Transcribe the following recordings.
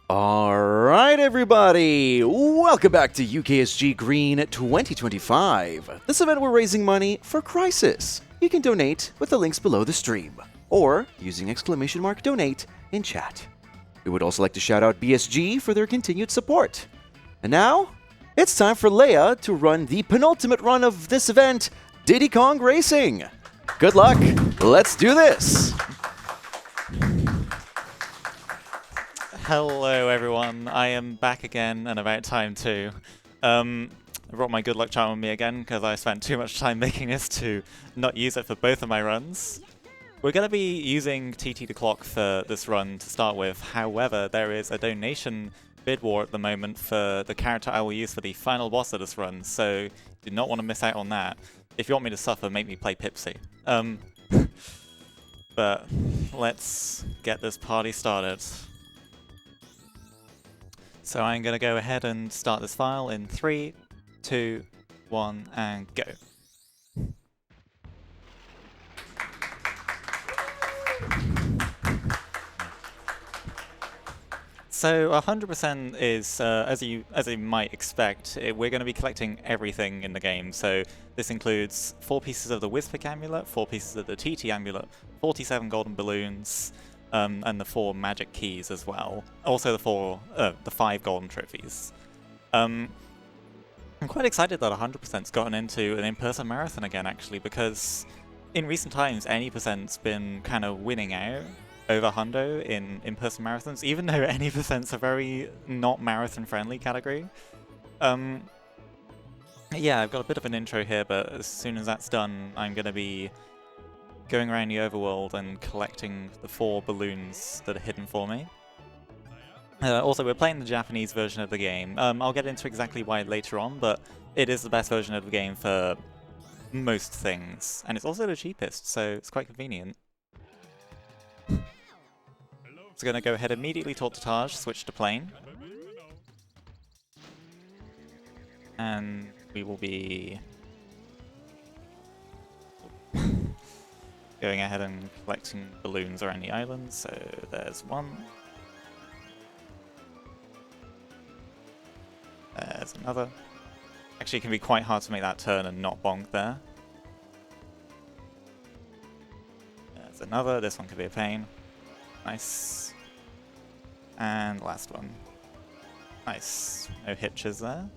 Alright everybody, welcome back to UKSG Green 2025. This event we're raising money for Crisis. You can donate with the links below the stream, or using !donate in chat. We would also like to shout out BSG for their continued support. And now, it's time for Leah to run the penultimate run of this event, Diddy Kong Racing. Good luck, let's do this! Hello everyone, I am back again and about time too. I brought my good luck charm with me again because I spent too much time making this to not use it for both of my runs. We're going to be using TT the clock for this run to start with, however there is a donation bid war at the moment for the character I will use for the final boss of this run, so do not want to miss out on that. If you want me to suffer, make me play Pipsy. But let's get this party started. So I'm going to go ahead and start this file in 3, 2, 1, and go. So 100% is, as you might expect, we're going to be collecting everything in the game. So this includes 4 pieces of the Wizpick amulet, 4 pieces of the TT amulet, 47 golden balloons, and the 4 magic keys as well. Also the 5 golden trophies. I'm quite excited that 100%'s gotten into an in-person marathon again, actually, because in recent times, Any%'s been kind of winning out over Hundo in in-person marathons, even though Any%'s a very not marathon-friendly category. Yeah, I've got a bit of an intro here, but as soon as that's done, I'm going to be going around the overworld and collecting the 4 balloons that are hidden for me. Also, we're playing the Japanese version of the game. I'll get into exactly why later on, but it is the best version of the game for most things. And it's also the cheapest, so it's quite convenient. So going to go ahead immediately talk to Taj, switch to plane. And we will be going ahead and collecting balloons around the island. So there's 1. There's another. Actually, it can be quite hard to make that turn and not bonk there. There's another. This one could be a pain. Nice. And last one. Nice. No hitches there.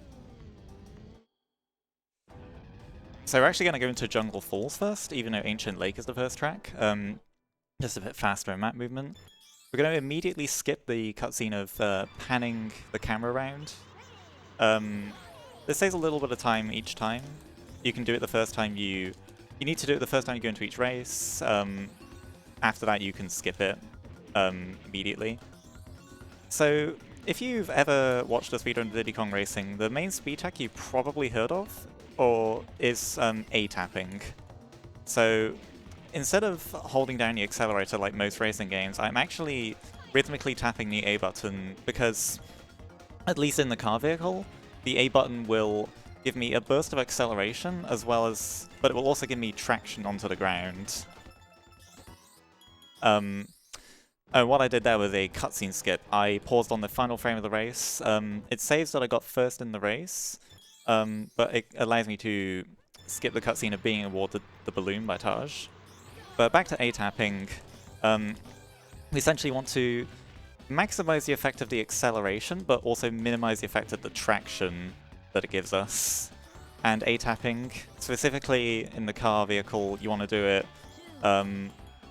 So we're actually going to go into Jungle Falls first, even though Ancient Lake is the first track. Just a bit faster in map movement. We're going to immediately skip the cutscene of panning the camera around. This saves a little bit of time each time. You can do it the first time you need to do it the first time you go into each race. After that you can skip it immediately. So if you've ever watched a speedrun of Diddy Kong Racing, the main speed tech you probably heard of is A-tapping. So instead of holding down the accelerator like most racing games, I'm actually rhythmically tapping the A button because, at least in the car vehicle, the A button will give me a burst of acceleration as well as, but it will also give me traction onto the ground. What I did there was a cutscene skip. I paused on the final frame of the race. It saves that I got first in the race, but it allows me to skip the cutscene of being awarded the balloon by Taj. But back to A-tapping, we essentially want to maximize the effect of the acceleration, but also minimize the effect of the traction that it gives us. And A-tapping, specifically in the car vehicle, you want to do it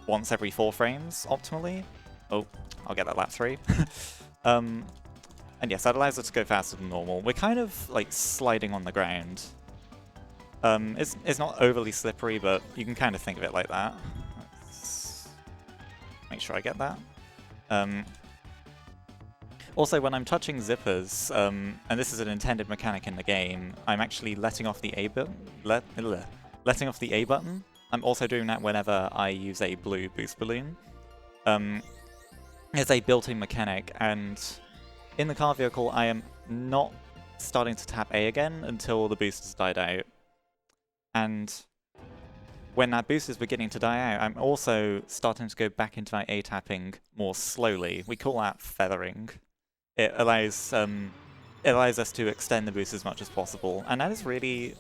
once every 4 frames, optimally. Oh, I'll get that lap 3. And yes, that allows us to go faster than normal. We're kind of like sliding on the ground. It's not overly slippery, but you can kind of think of it like that. Let's make sure I get that. Also, when I'm touching zippers, and this is an intended mechanic in the game, I'm actually letting off the A button. Letting off the A button. I'm also doing that whenever I use a blue boost balloon. It's a built-in mechanic, and in the car vehicle, I am not starting to tap A again until the boost has died out. And when that boost is beginning to die out, I'm also starting to go back into my A tapping more slowly. We call that feathering it allows us to extend the boost as much as possible, and that is really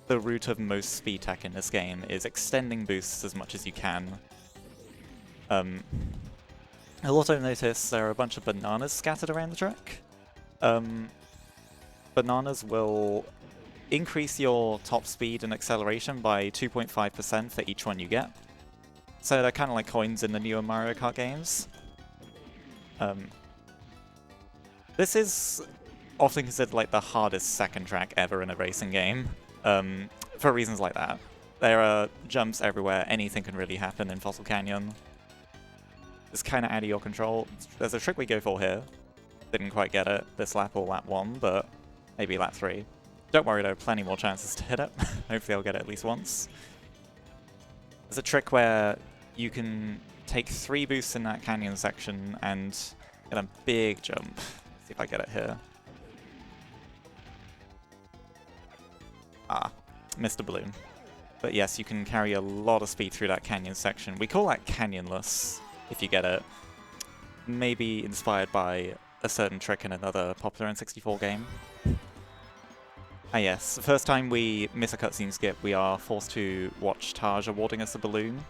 the root of most speed tech in this game, is extending boosts as much as you can. You'll also notice there are a bunch of bananas scattered around the track. Bananas will increase your top speed and acceleration by 2.5% for each one you get. So they're kind of like coins in the newer Mario Kart games. This is often considered like the hardest second track ever in a racing game, for reasons like that. There are jumps everywhere, anything can really happen in Fossil Canyon. It's kind of out of your control. There's a trick we go for here. Didn't quite get it this lap or lap 1, but maybe lap 3. Don't worry, there are plenty more chances to hit it. Hopefully I'll get it at least once. There's a trick where you can take 3 boosts in that canyon section and get a big jump. Let's see if I get it here. Ah, missed a balloon. But yes, you can carry a lot of speed through that canyon section. We call that canyonless, if you get it. Maybe inspired by a certain trick in another popular N64 game. Ah yes, the first time we miss a cutscene skip, we are forced to watch Taj awarding us a balloon.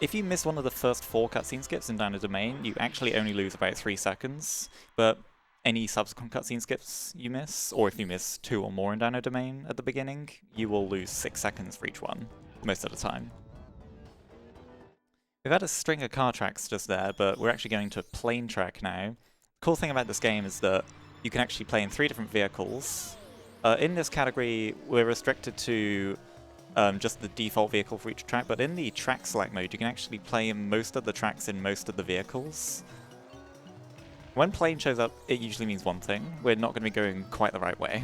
If you miss one of the first 4 cutscene skips in Dino Domain, you actually only lose about 3 seconds, but any subsequent cutscene skips you miss, or if you miss 2 or more in Dino Domain at the beginning, you will lose 6 seconds for each one, most of the time. We've had a string of car tracks just there, but we're actually going to plane track now. The cool thing about this game is that you can actually play in 3 different vehicles. In this category, we're restricted to just the default vehicle for each track, but in the track select mode, you can actually play in most of the tracks in most of the vehicles. When plane shows up, it usually means one thing. We're not going to be going quite the right way.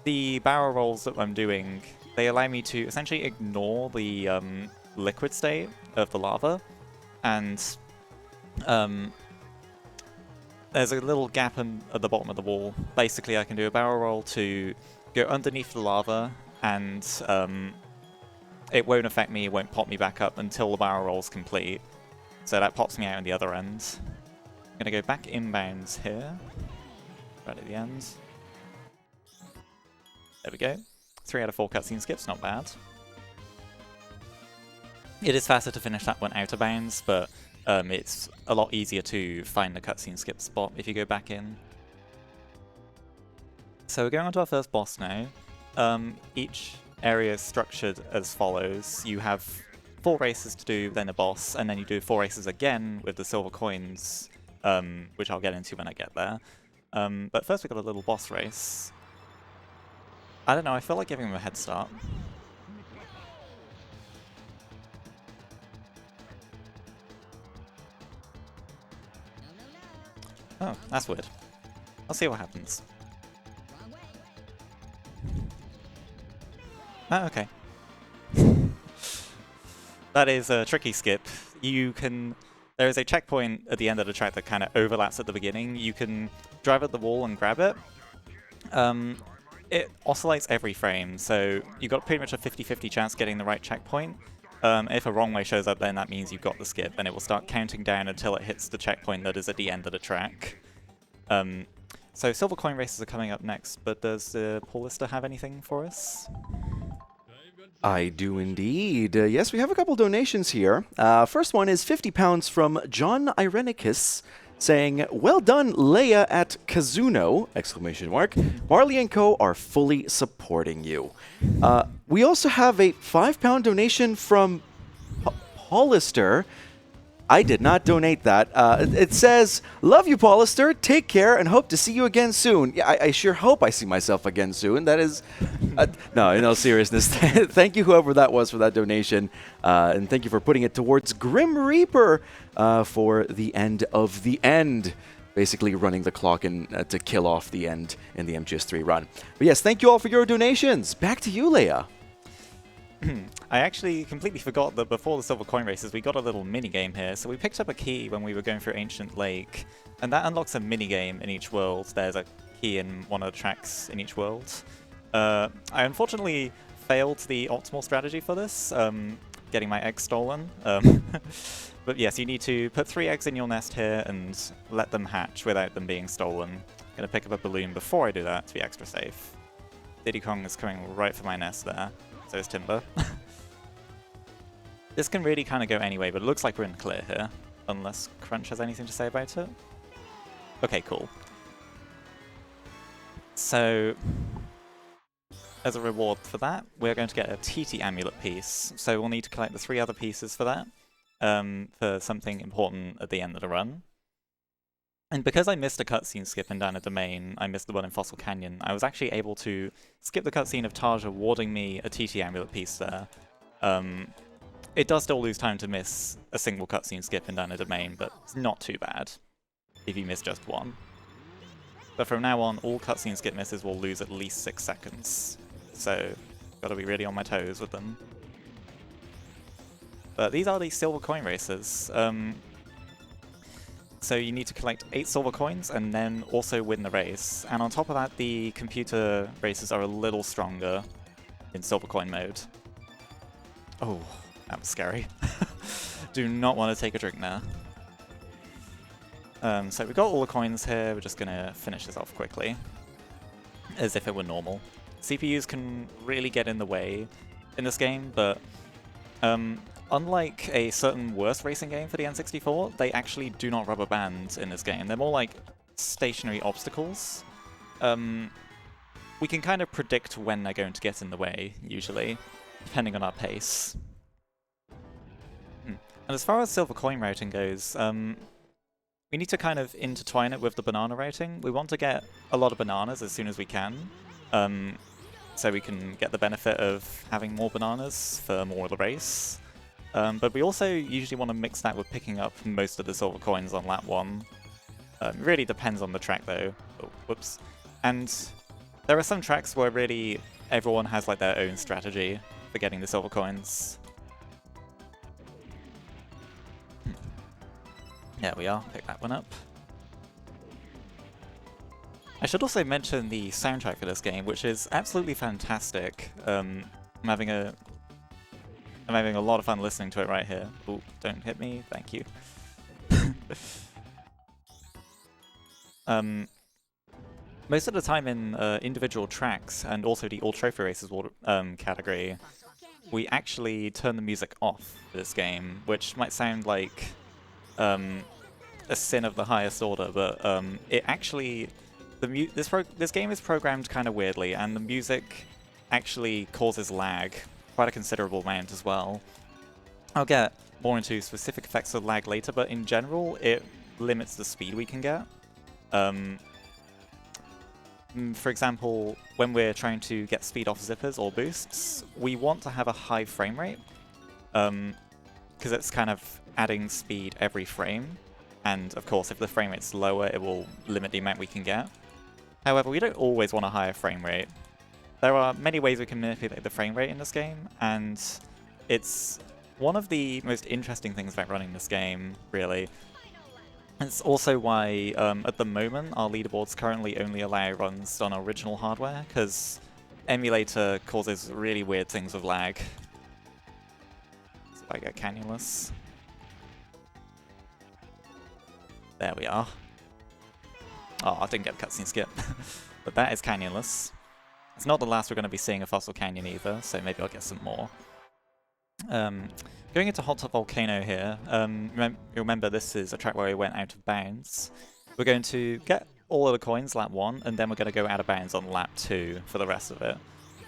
The barrel rolls that I'm doing, they allow me to essentially ignore the liquid state of the lava, and there's a little gap at the bottom of the wall. Basically, I can do a barrel roll to go underneath the lava, and it won't affect me, it won't pop me back up until the barrel roll's complete. So that pops me out on the other end. I'm going to go back inbounds here, right at the end. There we go. 3 out of 4 cutscene skips, not bad. It is faster to finish that one out of bounds, but it's a lot easier to find the cutscene skip spot if you go back in. So we're going on to our first boss now. Each area is structured as follows. You have 4 races to do, then a boss, and then you do 4 races again with the silver coins, which I'll get into when I get there. But first we've got a little boss race. I don't know, I feel like giving him a head start. Oh, that's weird. I'll see what happens. Oh, okay. That is a tricky skip. There is a checkpoint at the end of the track that kind of overlaps at the beginning. You can drive at the wall and grab it. It oscillates every frame, so you've got pretty much a 50-50 chance getting the right checkpoint. If a wrong way shows up, then that means you've got the skip, and it will start counting down until it hits the checkpoint that is at the end of the track. So silver coin races are coming up next, but does Paul Lister have anything for us? I do indeed. Yes, we have a couple donations here. First one is £50 from John Irenicus, saying, "Well done, Leah at Kazuno!" Exclamation mark. Marley and Co. are fully supporting you. We also have a £5 donation from Paulister. I did not donate that. It says, "Love you, Paulister. Take care and hope to see you again soon." Yeah, I sure hope I see myself again soon. That is... no, in all seriousness, thank you, whoever that was, for that donation. And thank you for putting it towards Grim Reaper for the end of the end. Basically running the clock to kill off the end in the MGS3 run. But yes, thank you all for your donations. Back to you, Leah. I actually completely forgot that before the silver coin races we got a little mini-game here. So we picked up a key when we were going through Ancient Lake, and that unlocks a mini-game in each world. There's a key in one of the tracks in each world. I unfortunately failed the optimal strategy for this. getting my eggs stolen. But yes, you need to put 3 eggs in your nest here and let them hatch without them being stolen. I'm gonna pick up a balloon before I do that to be extra safe. Diddy Kong is coming right for my nest there. So is Timber. This can really kind of go anyway, but it looks like we're in clear here. Unless Crunch has anything to say about it. Okay, cool. So, as a reward for that, we're going to get a TT amulet piece. So we'll need to collect the 3 other pieces for that, for something important at the end of the run. And because I missed a cutscene skip in Dino Domain, I missed the one in Fossil Canyon, I was actually able to skip the cutscene of Taj awarding me a TT amulet piece there. It does still lose time to miss a single cutscene skip in Dino Domain, but it's not too bad if you miss just one. But from now on, all cutscene skip misses will lose at least 6 seconds. So, gotta be really on my toes with them. But these are the silver coin races. So you need to collect 8 silver coins and then also win the race. And on top of that, the computer races are a little stronger in silver coin mode. Oh, that was scary. Do not want to take a drink now. So we've got all the coins here, we're just going to finish this off quickly. As if it were normal. CPUs can really get in the way in this game, but unlike a certain worse racing game for the N64, they actually do not rubber band in this game. They're more like stationary obstacles. We can kind of predict when they're going to get in the way, usually, depending on our pace. And as far as silver coin routing goes, we need to kind of intertwine it with the banana routing. We want to get a lot of bananas as soon as we can, so we can get the benefit of having more bananas for more of the race. But we also usually want to mix that with picking up most of the silver coins on lap 1. It really depends on the track though. Oh, whoops. And there are some tracks where really everyone has like their own strategy for getting the silver coins. There we are, pick that one up. I should also mention the soundtrack for this game, which is absolutely fantastic. I'm having a lot of fun listening to it right here. Ooh, don't hit me, thank you. Most of the time in individual tracks, and also the All Trophy Races category, we actually turn the music off for this game, which might sound like a sin of the highest order, but it actually... This game is programmed kind of weirdly, and the music actually causes lag, quite a considerable amount as well. I'll get more into specific effects of lag later, but in general, it limits the speed we can get. For example, when we're trying to get speed off zippers or boosts, we want to have a high frame rate, because it's kind of adding speed every frame, and of course if the frame rate's lower, it will limit the amount we can get. However, we don't always want a higher frame rate. There are many ways we can manipulate the frame rate in this game, and it's one of the most interesting things about running this game, really. It's also why, at the moment, our leaderboards currently only allow runs on original hardware, because emulator causes really weird things with lag. So if I get cannulus. There we are. Oh, I didn't get a cutscene skip. But that is cannulus. It's not the last we're going to be seeing of Fossil Canyon either, so maybe I'll get some more. Going into Hot Top Volcano here, remember this is a track where we went out of bounds. We're going to get all of the coins lap 1, and then we're going to go out of bounds on lap 2 for the rest of it.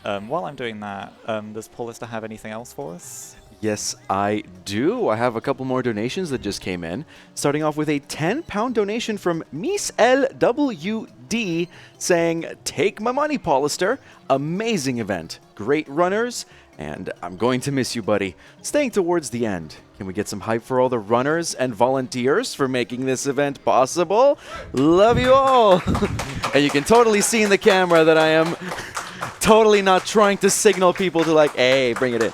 While I'm doing that, does Paulista have anything else for us? Yes, I do. I have a couple more donations that just came in. Starting off with a £10 donation from Miss LWD saying, "Take my money, Paulister. Amazing event. Great runners. And I'm going to miss you, buddy. Staying towards the end. Can we get some hype for all the runners and volunteers for making this event possible? Love you all." And you can totally see in the camera that I am totally not trying to signal people to like, hey, bring it in.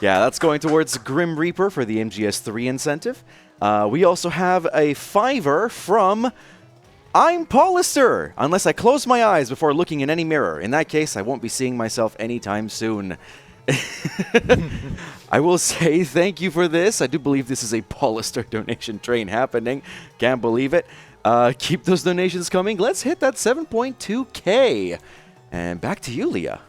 Yeah, that's going towards Grim Reaper for the MGS3 incentive. We also have a $5 from I'm Paulister, unless I close my eyes before looking in any mirror. In that case, I won't be seeing myself anytime soon. I will say thank you for this. I do believe this is a Pollister donation train happening. Can't believe it. Keep those donations coming. Let's hit that 7.2k. And back to you, Leah.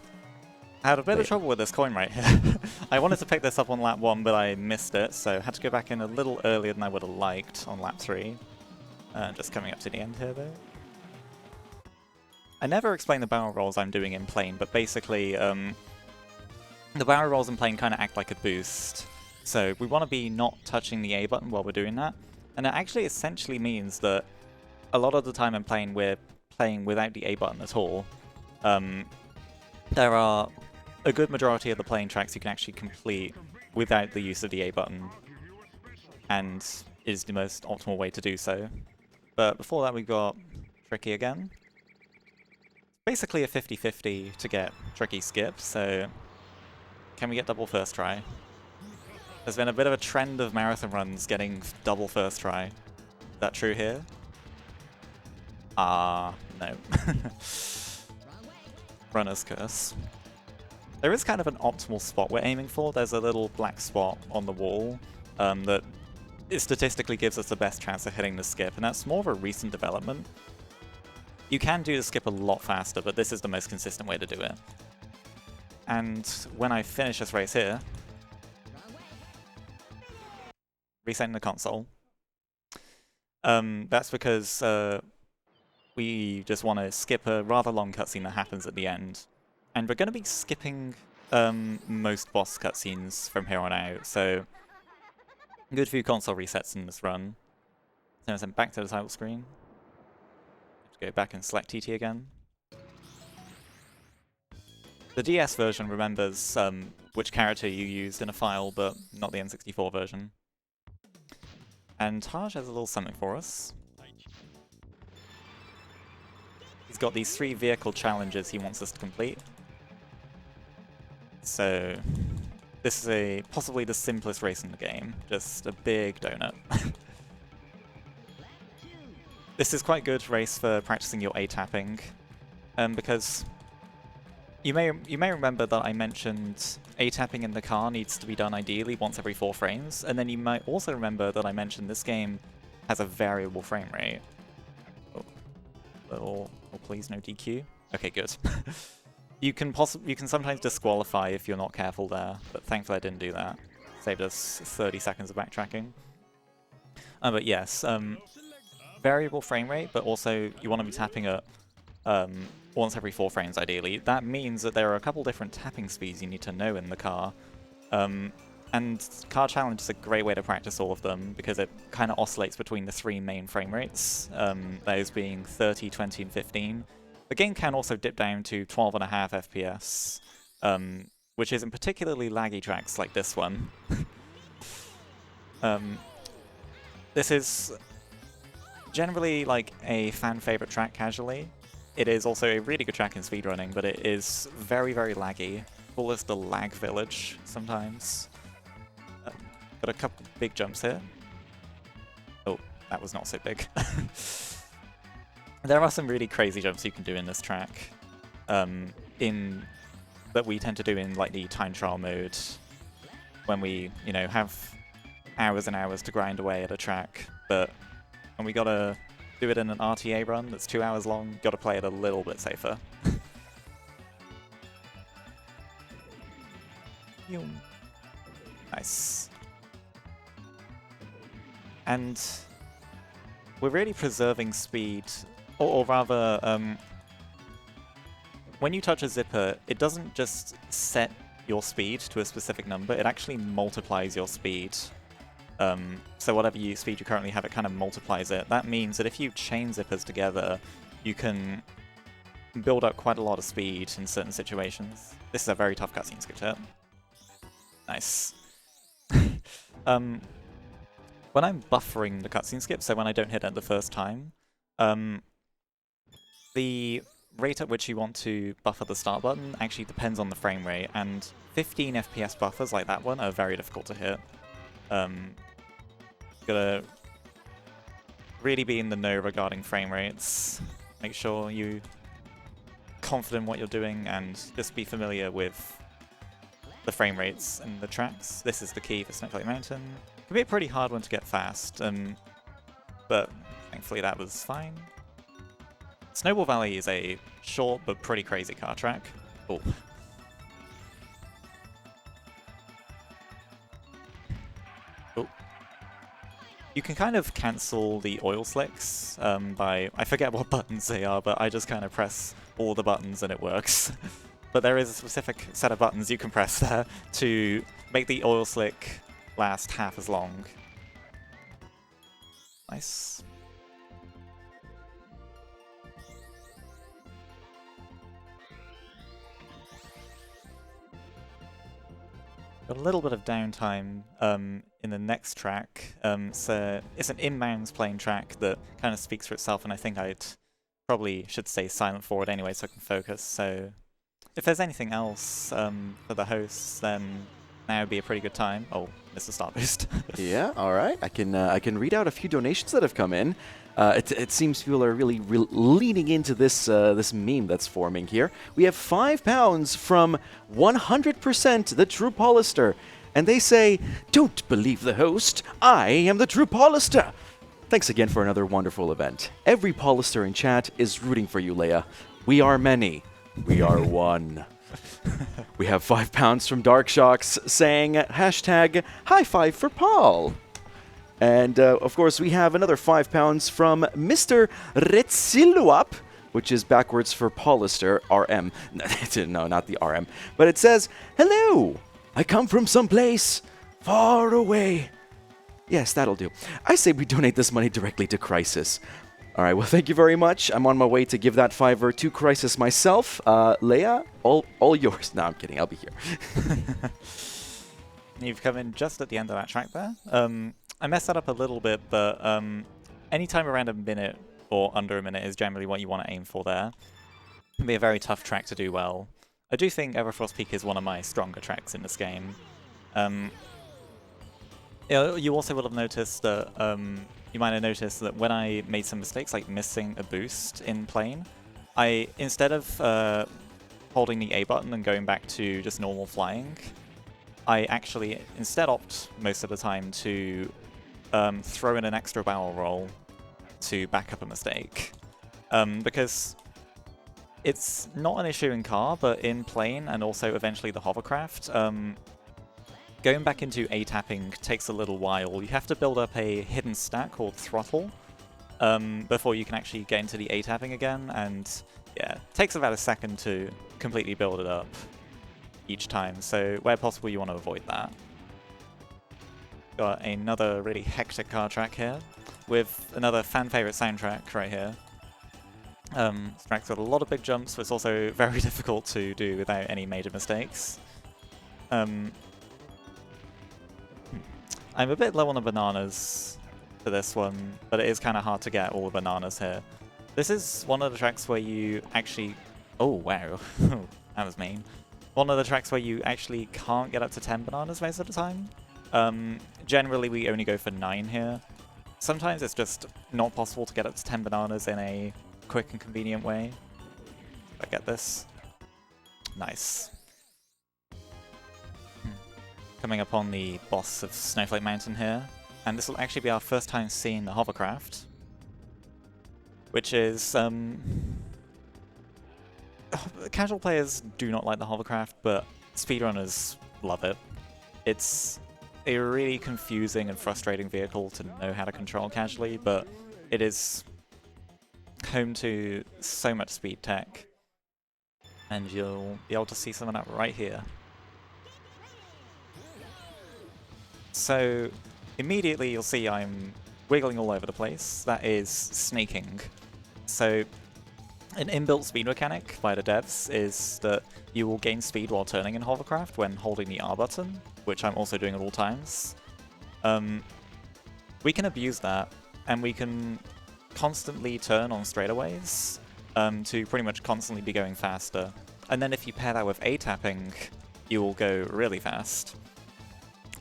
I had a bit of trouble with this coin right here. I wanted to pick this up on lap 1, but I missed it, so had to go back in a little earlier than I would have liked on lap 3. Just coming up to the end here, though. I never explain the barrel rolls I'm doing in plane, but basically, the barrel rolls in plane kind of act like a boost. So we want to be not touching the A button while we're doing that. And it actually essentially means that a lot of the time in plane we're playing without the A button at all. There are a good majority of the plane tracks you can actually complete without the use of the A button, and is the most optimal way to do so. But before that, we got Tricky again. Basically a 50-50 to get Tricky skip, so can we get double first try? There's been a bit of a trend of marathon runs getting double first try. Is that true here? No. Runner's curse. There is kind of an optimal spot we're aiming for. There's a little black spot on the wall that it statistically gives us the best chance of hitting the skip, and that's more of a recent development. You can do the skip a lot faster, but this is the most consistent way to do it. And when I finish this race here, resetting the console, that's because we just want to skip a rather long cutscene that happens at the end. And we're going to be skipping most boss cutscenes from here on out, so a good few console resets in this run. So I'm back to the title screen. Go back and select TT again. The DS version remembers which character you used in a file, but not the N64 version. And Taj has a little something for us. He's got these 3 vehicle challenges he wants us to complete. So this is possibly the simplest race in the game, just a big donut. This is quite a good race for practicing your A-tapping, because you may remember that I mentioned A-tapping in the car needs to be done ideally once every 4 frames, and then you might also remember that I mentioned this game has a variable frame rate. Oh, please no DQ. Okay, good. You can sometimes disqualify if you're not careful there, but thankfully I didn't do that. Saved us 30 seconds of backtracking. But yes, variable frame rate, but also you want to be tapping at once every 4 frames ideally. That means that there are a couple different tapping speeds you need to know in the car. And Car Challenge is a great way to practice all of them because it kind of oscillates between the 3 main frame rates, those being 30, 20, and 15. The game can also dip down to 12.5 FPS, which isn't particularly laggy tracks like this one. This is generally like a fan favorite track casually. It is also a really good track in speedrunning, but it is very, very laggy. Call this the lag village sometimes. Got a couple big jumps here. Oh, that was not so big. There are some really crazy jumps you can do in this track, that we tend to do in like the time trial mode, when we, have hours and hours to grind away at a track, but when we gotta do it in an RTA run that's 2 hours long, gotta play it a little bit safer. Nice. And we're really preserving speed, or rather, when you touch a zipper, it doesn't just set your speed to a specific number, it actually multiplies your speed. So whatever speed you currently have, it kind of multiplies it. That means that if you chain zippers together, you can build up quite a lot of speed in certain situations. This is a very tough cutscene skip tip. Nice. When I'm buffering the cutscene skip, so when I don't hit it the first time, the rate at which you want to buffer the start button actually depends on the frame rate, and 15 FPS buffers like that one are very difficult to hit. Gotta really be in the know regarding frame rates. Make sure you're confident in what you're doing and just be familiar with the frame rates and the tracks. This is the key for Snowflake Mountain. It can be a pretty hard one to get fast, but thankfully that was fine. Snowball Valley is a short but pretty crazy car track. Oh. Oh. You can kind of cancel the oil slicks by, I forget what buttons they are, but I just kind of press all the buttons and it works. But there is a specific set of buttons you can press there to make the oil slick last half as long. Nice. Got a little bit of downtime in the next track. So it's an inbounds playing track that kind of speaks for itself, and I think I'd probably should stay silent for it anyway so I can focus. So if there's anything else for the hosts, then now would be a pretty good time. Oh, missed the start boost. Yeah, all right. I can read out a few donations that have come in. It seems people are really leaning into this this meme that's forming here. We have £5 from 100% the True Polister, and they say, "Don't believe the host. I am the True Polister." Thanks again for another wonderful event. Every Polister in chat is rooting for you, Leah. We are many. We are one. We have £5 from Dark Shocks saying hashtag high five for Paul. And of course, we have another £5 from Mr. Retziluap, which is backwards for Polister, RM. No, not the RM. But it says, "Hello, I come from someplace far away." Yes, that'll do. I say we donate this money directly to Crisis. All right, well, thank you very much. I'm on my way to give that $5 to Crisis myself. Leah, all yours. No, I'm kidding. I'll be here. You've come in just at the end of that track there. I messed that up a little bit, but anytime around a minute or under a minute is generally what you want to aim for there. It can be a very tough track to do well. I do think Everfrost Peak is one of my stronger tracks in this game. You also will have noticed that you might have noticed that when I made some mistakes, like missing a boost in plane, I, instead of holding the A button and going back to just normal flying, I actually instead opt most of the time to throw in an extra barrel roll to back up a mistake. Because it's not an issue in car, but in plane and also eventually the hovercraft, going back into A-tapping takes a little while. You have to build up a hidden stack called throttle before you can actually get into the A-tapping again, and yeah, it takes about a second to completely build it up each time, so where possible you want to avoid that. Got another really hectic car track here, with another fan-favorite soundtrack right here. This track's got a lot of big jumps, but it's also very difficult to do without any major mistakes. I'm a bit low on the bananas for this one, but it is kind of hard to get all the bananas here. This is one of the tracks where you actually... Oh, wow. That was mean. One of the tracks where you actually can't get up to 10 bananas most of the time. Generally, we only go for 9 here. Sometimes it's just not possible to get up to 10 bananas in a quick and convenient way. I get this. Nice. Coming up on the boss of Snowflake Mountain here, and this will actually be our first time seeing the hovercraft, which is casual players do not like the hovercraft, but speedrunners love it. It's a really confusing and frustrating vehicle to know how to control casually, but it is home to so much speed tech, and you'll be able to see some of that right here. So immediately you'll see I'm wiggling all over the place. That is snaking. So an inbuilt speed mechanic by the devs is that you will gain speed while turning in hovercraft when holding the R button, which I'm also doing at all times. We can abuse that, and we can constantly turn on straightaways to pretty much constantly be going faster. And then if you pair that with A-tapping, you will go really fast.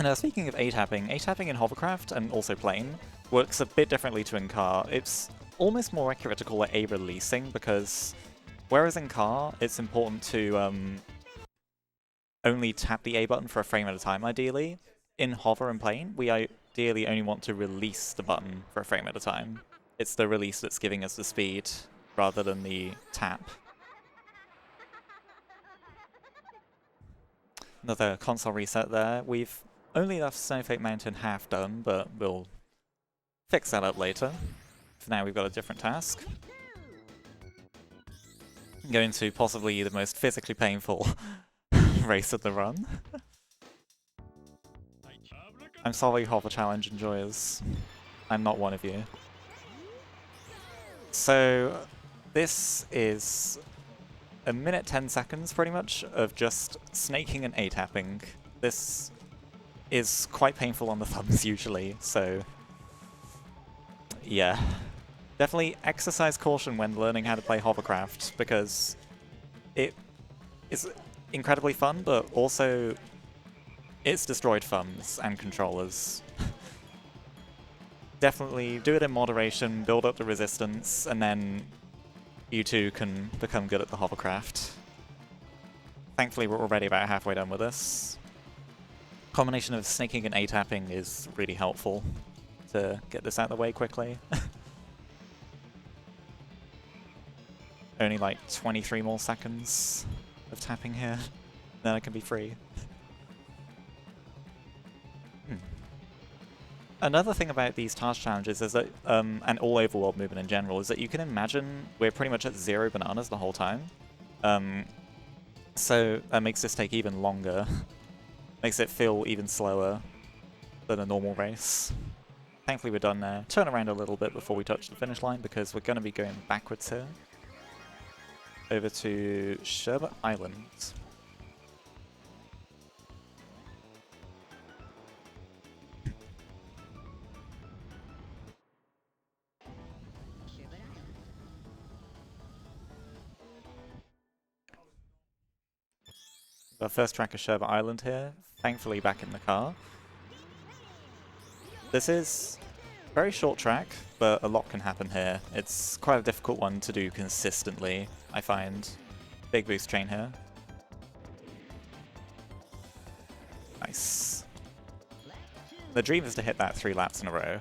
Now, speaking of A-tapping in hovercraft and also plane works a bit differently to in car. It's almost more accurate to call it A-releasing, because whereas in car, it's important to only tap the A button for a frame at a time, ideally. In hover and plane, we ideally only want to release the button for a frame at a time. It's the release that's giving us the speed, rather than the tap. Another console reset there. We've only left Snowflake Mountain half done, but we'll fix that up later. For now, we've got a different task. Going to possibly the most physically painful race of the run. I'm sorry, Hover Challenge enjoyers. I'm not one of you. So, this is a minute 10 seconds, pretty much, of just snaking and A-tapping. This is quite painful on the thumbs, usually, so yeah. Definitely exercise caution when learning how to play hovercraft, because it is incredibly fun, but also it's destroyed thumbs and controllers. Definitely do it in moderation, build up the resistance, and then you too can become good at the hovercraft. Thankfully, we're already about halfway done with this. Combination of snaking and A-tapping is really helpful to get this out of the way quickly. Only like 23 more seconds of tapping here, then I can be free. Another thing about these task challenges is that, and all overworld movement in general, is that you can imagine we're pretty much at 0 bananas the whole time. So that makes this take even longer. Makes it feel even slower than a normal race. Thankfully we're done now. Turn around a little bit before we touch the finish line, because we're going to be going backwards here. Over to Sherbet Island. Our first track is Sherbet Island here, thankfully back in the car. This is a very short track, but a lot can happen here. It's quite a difficult one to do consistently, I find. Big boost chain here. Nice. The dream is to hit that 3 laps in a row.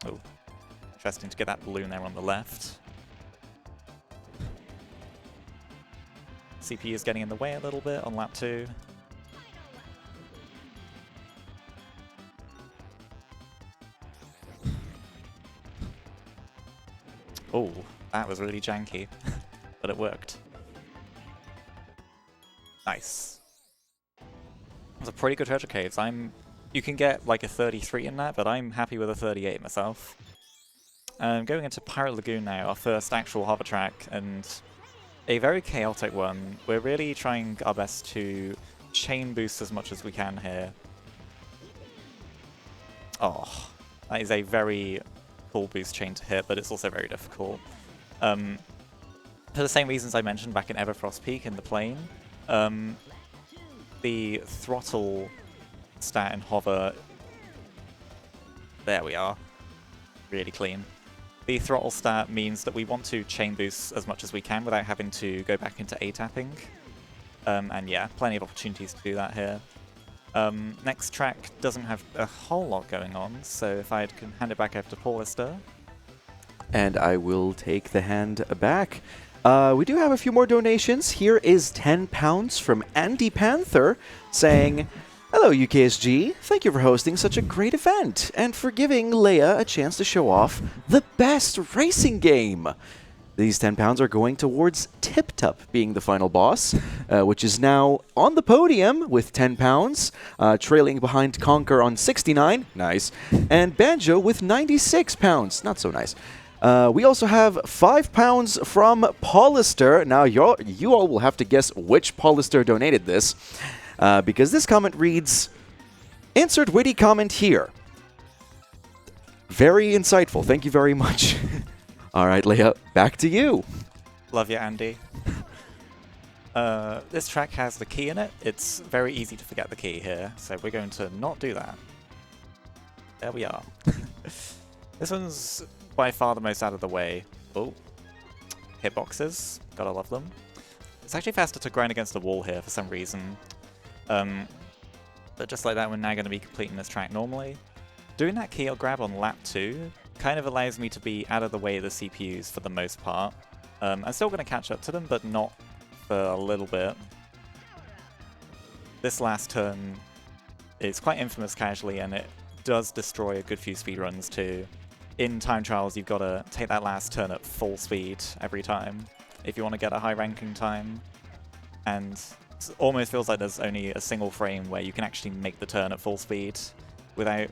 Oh, interesting to get that balloon there on the left. CPU is getting in the way a little bit on lap 2. Oh, that was really janky, but it worked. Nice. It was a pretty good treasure caves. You can get like a 33 in that, but I'm happy with a 38 myself. Going into Pirate Lagoon now, our first actual hover track, and a very chaotic one. We're really trying our best to chain boost as much as we can here. Oh, that is a very cool boost chain to hit, but it's also very difficult. For the same reasons I mentioned back in Everfrost Peak in the plane, the throttle stat in hover, there we are, really clean. The throttle stat means that we want to chain boost as much as we can without having to go back into A-tapping. And yeah, plenty of opportunities to do that here. Next track doesn't have a whole lot going on, so if I can hand it back over to Paulister. And I will take the hand back. We do have a few more donations. Here is £10 from Andy Panther saying, "Hello UKSG, thank you for hosting such a great event and for giving Leah a chance to show off the best racing game." These £10 are going towards Tip Tup being the final boss, which is now on the podium with £10, trailing behind Conquer on 69, nice, and Banjo with £96, not so nice. We also have £5 from Paulister. Now you all will have to guess which Paulister donated this, because this comment reads, "Insert witty comment here." Very insightful, thank you very much. All right, Leah, back to you. Love you, Andy. This track has the key in it. It's very easy to forget the key here, so we're going to not do that. There we are. This one's by far the most out of the way. Oh, hitboxes, gotta love them. It's actually faster to grind against the wall here for some reason. But just like that, we're now going to be completing this track normally. Doing that keel grab on lap 2 kind of allows me to be out of the way of the CPUs for the most part. I'm still going to catch up to them, but not for a little bit. This last turn is quite infamous casually, and it does destroy a good few speedruns too. In time trials, you've got to take that last turn at full speed every time if you want to get a high ranking time. And it almost feels like there's only a single frame where you can actually make the turn at full speed without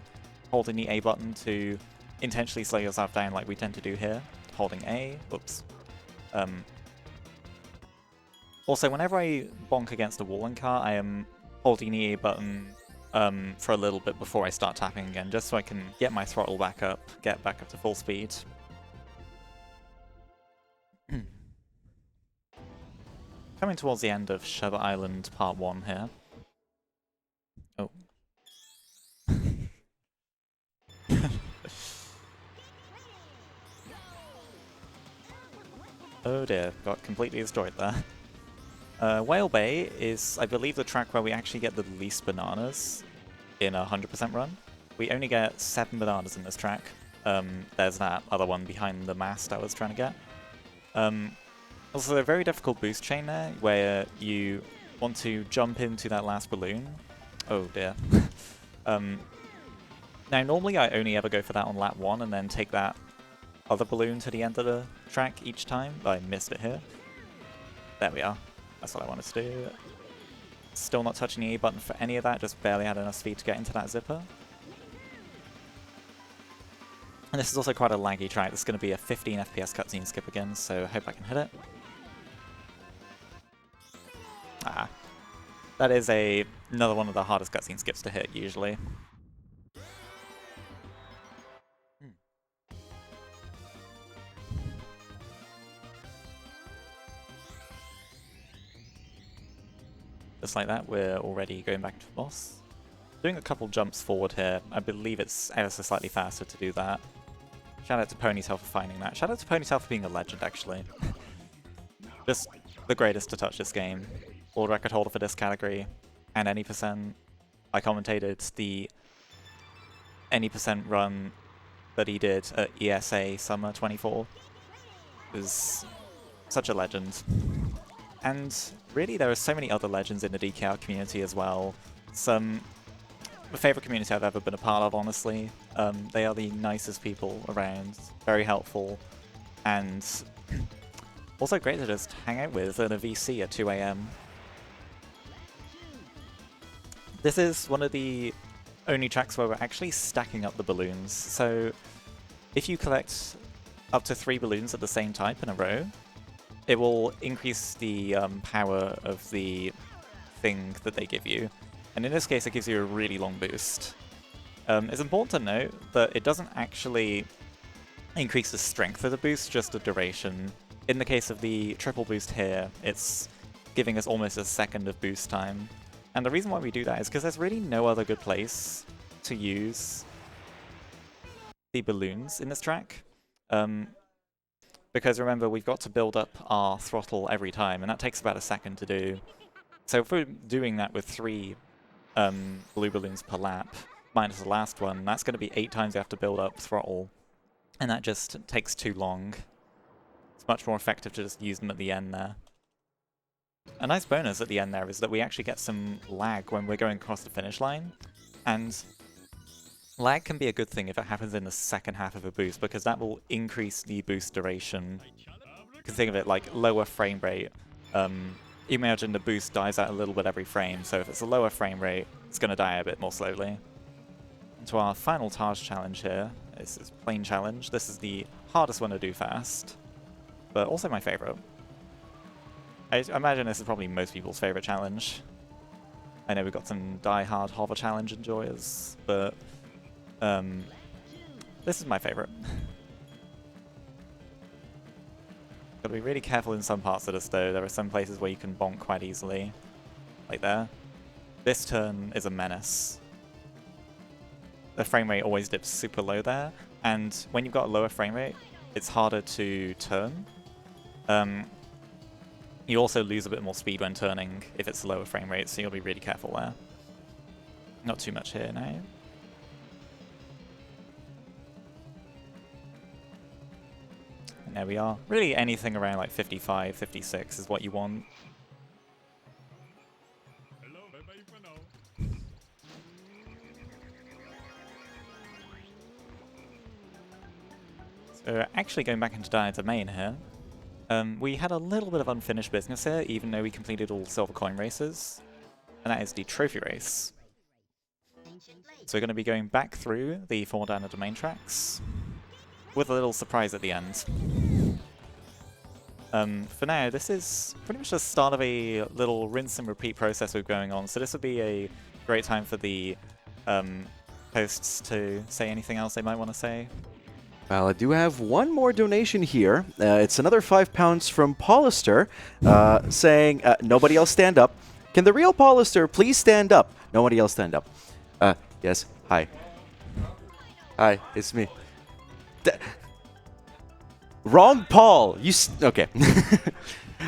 holding the A button to intentionally slow yourself down like we tend to do here. Holding A, oops. Also, whenever I bonk against a wall in car, I am holding the A button for a little bit before I start tapping again, just so I can get my throttle back up, get back up to full speed. Coming towards the end of Sherbet Island Part 1 here. Oh. Oh dear, got completely destroyed there. Whale Bay is, I believe, the track where we actually get the least bananas in a 100% run. We only get 7 bananas in this track. There's that other one behind the mast I was trying to get. Also, a very difficult boost chain there, where you want to jump into that last balloon. Oh dear. Now, normally I only ever go for that on lap 1 and then take that other balloon to the end of the track each time, but I missed it here. There we are. That's what I wanted to do. Still not touching the A button for any of that, just barely had enough speed to get into that zipper. And this is also quite a laggy track. This is going to be a 15 FPS cutscene skip again, so I hope I can hit it. Ah. That is another one of the hardest cutscene skips to hit, usually. Just like that, we're already going back to the boss. Doing a couple jumps forward here. I believe it's ever so slightly faster to do that. Shout out to Ponytail for finding that. Shout out to Ponytail for being a legend, actually. Just the greatest to touch this game. World record holder for this category. And any percent. I commentated the any percent run that he did at ESA Summer 24. It was such a legend. And really, there are so many other legends in the DKR community as well. My favourite community I've ever been a part of, honestly. They are the nicest people around, very helpful, and also great to just hang out with in a VC at 2 AM. This is one of the only tracks where we're actually stacking up the balloons. So if you collect up to 3 balloons at the same type in a row, it will increase the power of the thing that they give you. And in this case, it gives you a really long boost. It's important to note that it doesn't actually increase the strength of the boost, just the duration. In the case of the triple boost here, it's giving us almost a second of boost time. And the reason why we do that is because there's really no other good place to use the balloons in this track. Because remember, we've got to build up our throttle every time, and that takes about a second to do. So if we're doing that with 3 blue balloons per lap, minus the last one, that's going to be 8 times you have to build up throttle. And that just takes too long. It's much more effective to just use them at the end there. A nice bonus at the end there is that we actually get some lag when we're going across the finish line. And lag can be a good thing if it happens in the second half of a boost, because that will increase the boost duration. You can think of it like lower frame rate. Imagine the boost dies out a little bit every frame, so if it's a lower frame rate, it's going to die a bit more slowly. And to our final Taj challenge here. This is plain challenge. This is the hardest one to do fast, but also my favorite. I imagine this is probably most people's favorite challenge. I know we've got some die-hard hover challenge enjoyers, but this is my favorite. Gotta be really careful in some parts of this though. There are some places where you can bonk quite easily. Like there. This turn is a menace. The frame rate always dips super low there, and when you've got a lower frame rate, it's harder to turn. You also lose a bit more speed when turning if it's a lower frame rate, so you'll be really careful there. Not too much here now. And there we are. Really anything around like 55, 56 is what you want. So actually going back into Dire Domain here, we had a little bit of unfinished business here, even though we completed all silver coin races, and that is the trophy race. So we're going to be going back through the 4 Dire Domain tracks, with a little surprise at the end. For now, this is pretty much the start of a little rinse and repeat process we're going on, so this would be a great time for the hosts to say anything else they might want to say. Well, I do have one more donation here. It's another £5 from Paulister, saying, nobody else stand up. Can the real Paulister please stand up? Nobody else stand up. Yes, hi. Hi, it's me. Wrong Paul! Okay.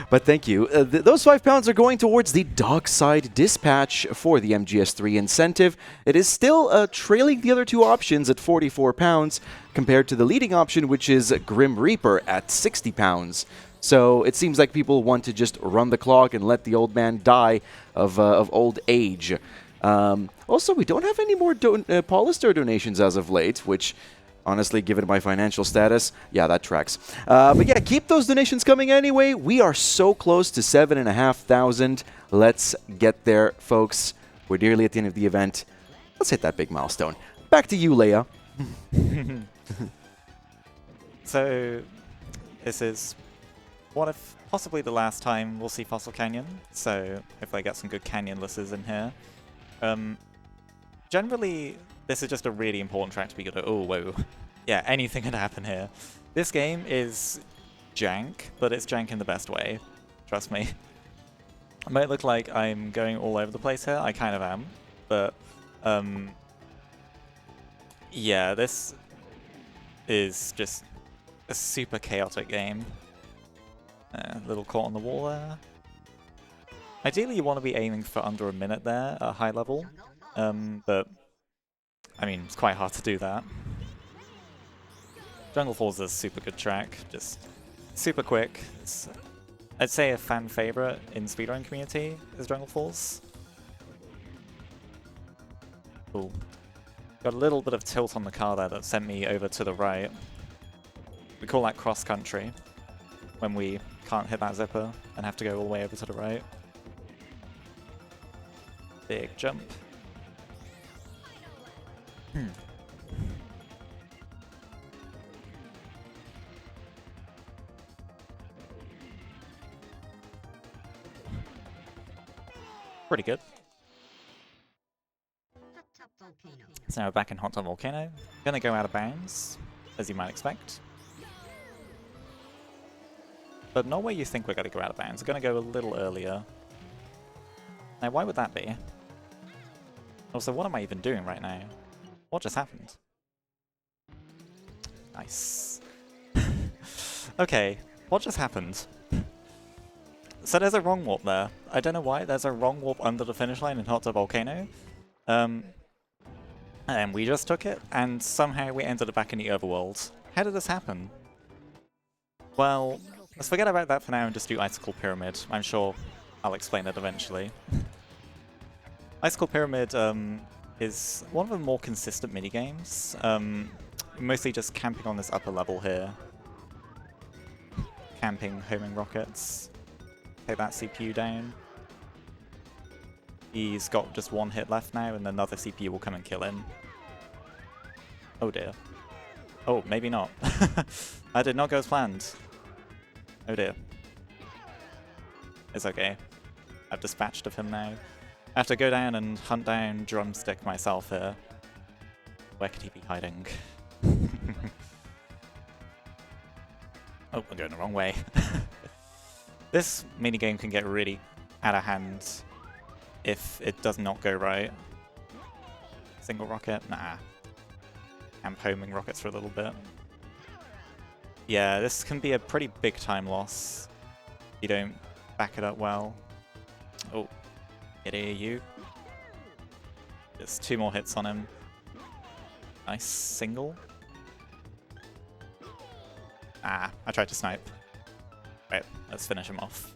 But thank you. Those £5 are going towards the Dockside Dispatch for the MGS3 incentive. It is still trailing the other two options at £44 compared to the leading option, which is Grim Reaper at £60. So it seems like people want to just run the clock and let the old man die of old age. Also, we don't have any more Paulister donations as of late, which... honestly, given my financial status, yeah, that tracks. But yeah, keep those donations coming anyway. We are so close to 7,500. Let's get there, folks. We're nearly at the end of the event. Let's hit that big milestone. Back to you, Leah. So, this is one of possibly the last time we'll see Fossil Canyon. So, hopefully I get some good canyon listers in here. Generally... this is just a really important track to be good at. Oh, whoa. Yeah, anything could happen here. This game is jank, but it's jank in the best way. Trust me. It might look like I'm going all over the place here. I kind of am. But, yeah, this is just a super chaotic game. A little caught on the wall there. Ideally, you want to be aiming for under a minute there at high level. But... I mean, it's quite hard to do that. Jungle Falls is a super good track, just super quick. It's, I'd say a fan favorite in speedrun community is Jungle Falls. Cool. Got a little bit of tilt on the car there that sent me over to the right. We call that cross country, when we can't hit that zipper and have to go all the way over to the right. Big jump. Pretty good. So now we're back in Hot Tub Volcano. Gonna go out of bounds, as you might expect. But not where you think we're gonna go out of bounds. We're gonna go a little earlier. Now, why would that be? Also, what am I even doing right now? What just happened? Nice. Okay, what just happened? So there's a wrong warp there. I don't know why. There's a wrong warp under the finish line in Hot Tub Volcano. And we just took it, and somehow we ended up back in the overworld. How did this happen? Well, let's forget about that for now and just do Icicle Pyramid. I'm sure I'll explain it eventually. Icicle Pyramid is one of the more consistent minigames. Mostly just camping on this upper level here. Camping, homing rockets. Take that CPU down. He's got just one hit left now, and another CPU will come and kill him. Oh dear. Oh, maybe not. That did not go as planned. Oh dear. It's okay. I've dispatched of him now. I have to go down and hunt down Drumstick myself here. Where could he be hiding? Oh, I'm going the wrong way. This minigame can get really out of hand if it does not go right. Single rocket? Nah. Camp homing rockets for a little bit. Yeah, this can be a pretty big time loss. You don't back it up well. Oh, get here, you. Just 2 more hits on him. Nice single. Ah, I tried to snipe. Right, let's finish him off.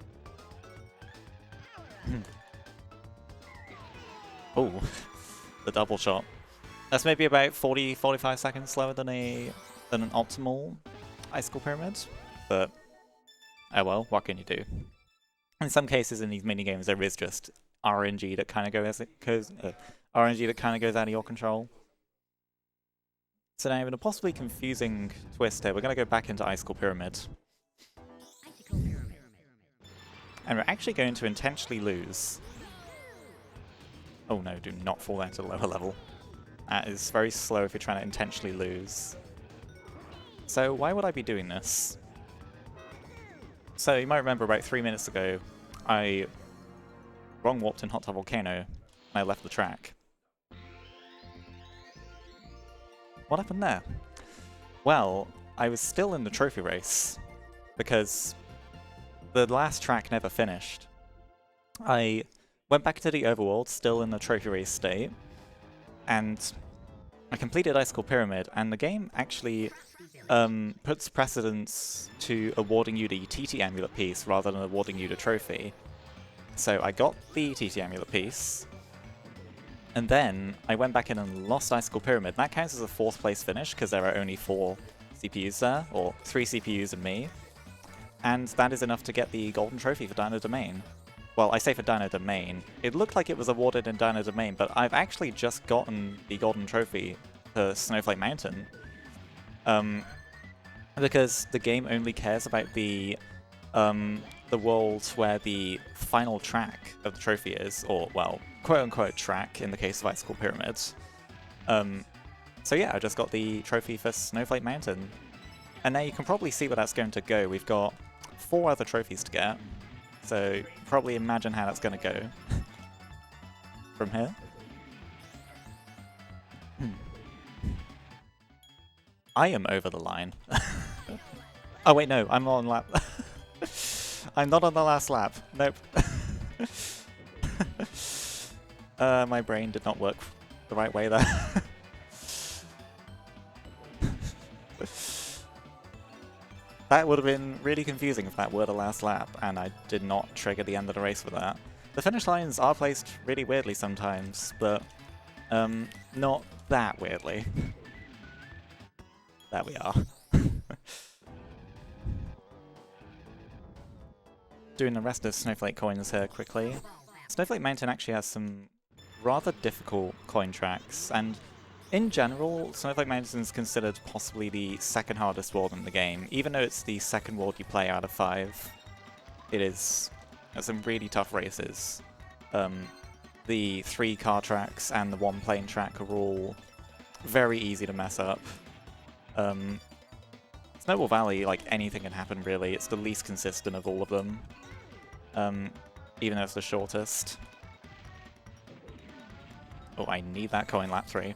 Oh, the double shot. That's maybe about 40-45 seconds slower than an optimal Icicle Pyramid, but oh well, what can you do? In some cases in these minigames there is just RNG that kind of goes out of your control. So now in a possibly confusing twist here, we're going to go back into Icicle Pyramid. And we're actually going to intentionally lose. Oh no, do not fall down to the lower level. That is very slow if you're trying to intentionally lose. So why would I be doing this? So you might remember about 3 minutes ago, I wrong warped in Hot Tub Volcano, and I left the track. What happened there? Well, I was still in the trophy race, because the last track never finished. I went back to the overworld, still in the trophy race state, and I completed Icicle Pyramid, and the game actually puts precedence to awarding you the TT Amulet piece rather than awarding you the trophy. So I got the TT Amulet piece, and then I went back in and lost Icicle Pyramid. That counts as a 4th place finish because there are only 4 CPUs there, or 3 CPUs and me. And that is enough to get the golden trophy for Dino Domain. Well, I say for Dino Domain. It looked like it was awarded in Dino Domain, but I've actually just gotten the golden trophy for Snowflake Mountain. Because the game only cares about the world where the final track of the trophy is, or, well, quote-unquote track in the case of Icicle Pyramid. So yeah, I just got the trophy for Snowflake Mountain. And now you can probably see where that's going to go. We've got 4 other trophies to get, so probably imagine how that's going to go from here. I am over the line. Oh wait, no, I'm on lap. I'm not on the last lap. Nope. My brain did not work the right way there. That would have been really confusing if that were the last lap, and I did not trigger the end of the race with that. The finish lines are placed really weirdly sometimes, but not that weirdly. There we are. Doing the rest of Snowflake coins here quickly. Snowflake Mountain actually has some rather difficult coin tracks, and in general, Snowflake Mountain is considered possibly the 2nd hardest world in the game. Even though it's the 2nd world you play out of 5, it is some really tough races. The 3 car tracks and the 1 plane track are all very easy to mess up. Snowball Valley, like, anything can happen really. It's the least consistent of all of them, even though it's the shortest. Oh, I need that coin lap 3.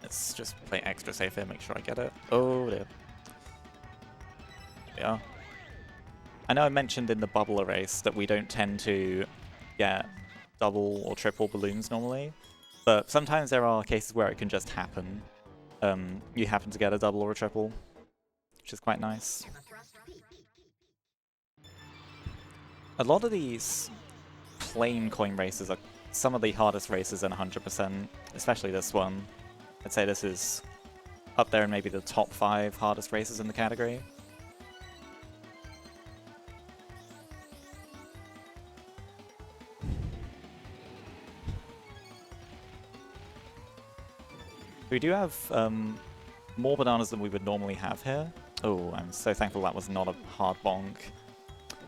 Let's just play extra safe here, make sure I get it. Oh dear. Here we are. I know I mentioned in the bubbler race that we don't tend to get double or triple balloons normally, but sometimes there are cases where it can just happen. You happen to get a double or a triple, which is quite nice. A lot of these plain coin races are some of the hardest races in 100%, especially this one. I'd say this is up there in maybe the top 5 hardest races in the category. We do have more bananas than we would normally have here. Oh, I'm so thankful that was not a hard bonk.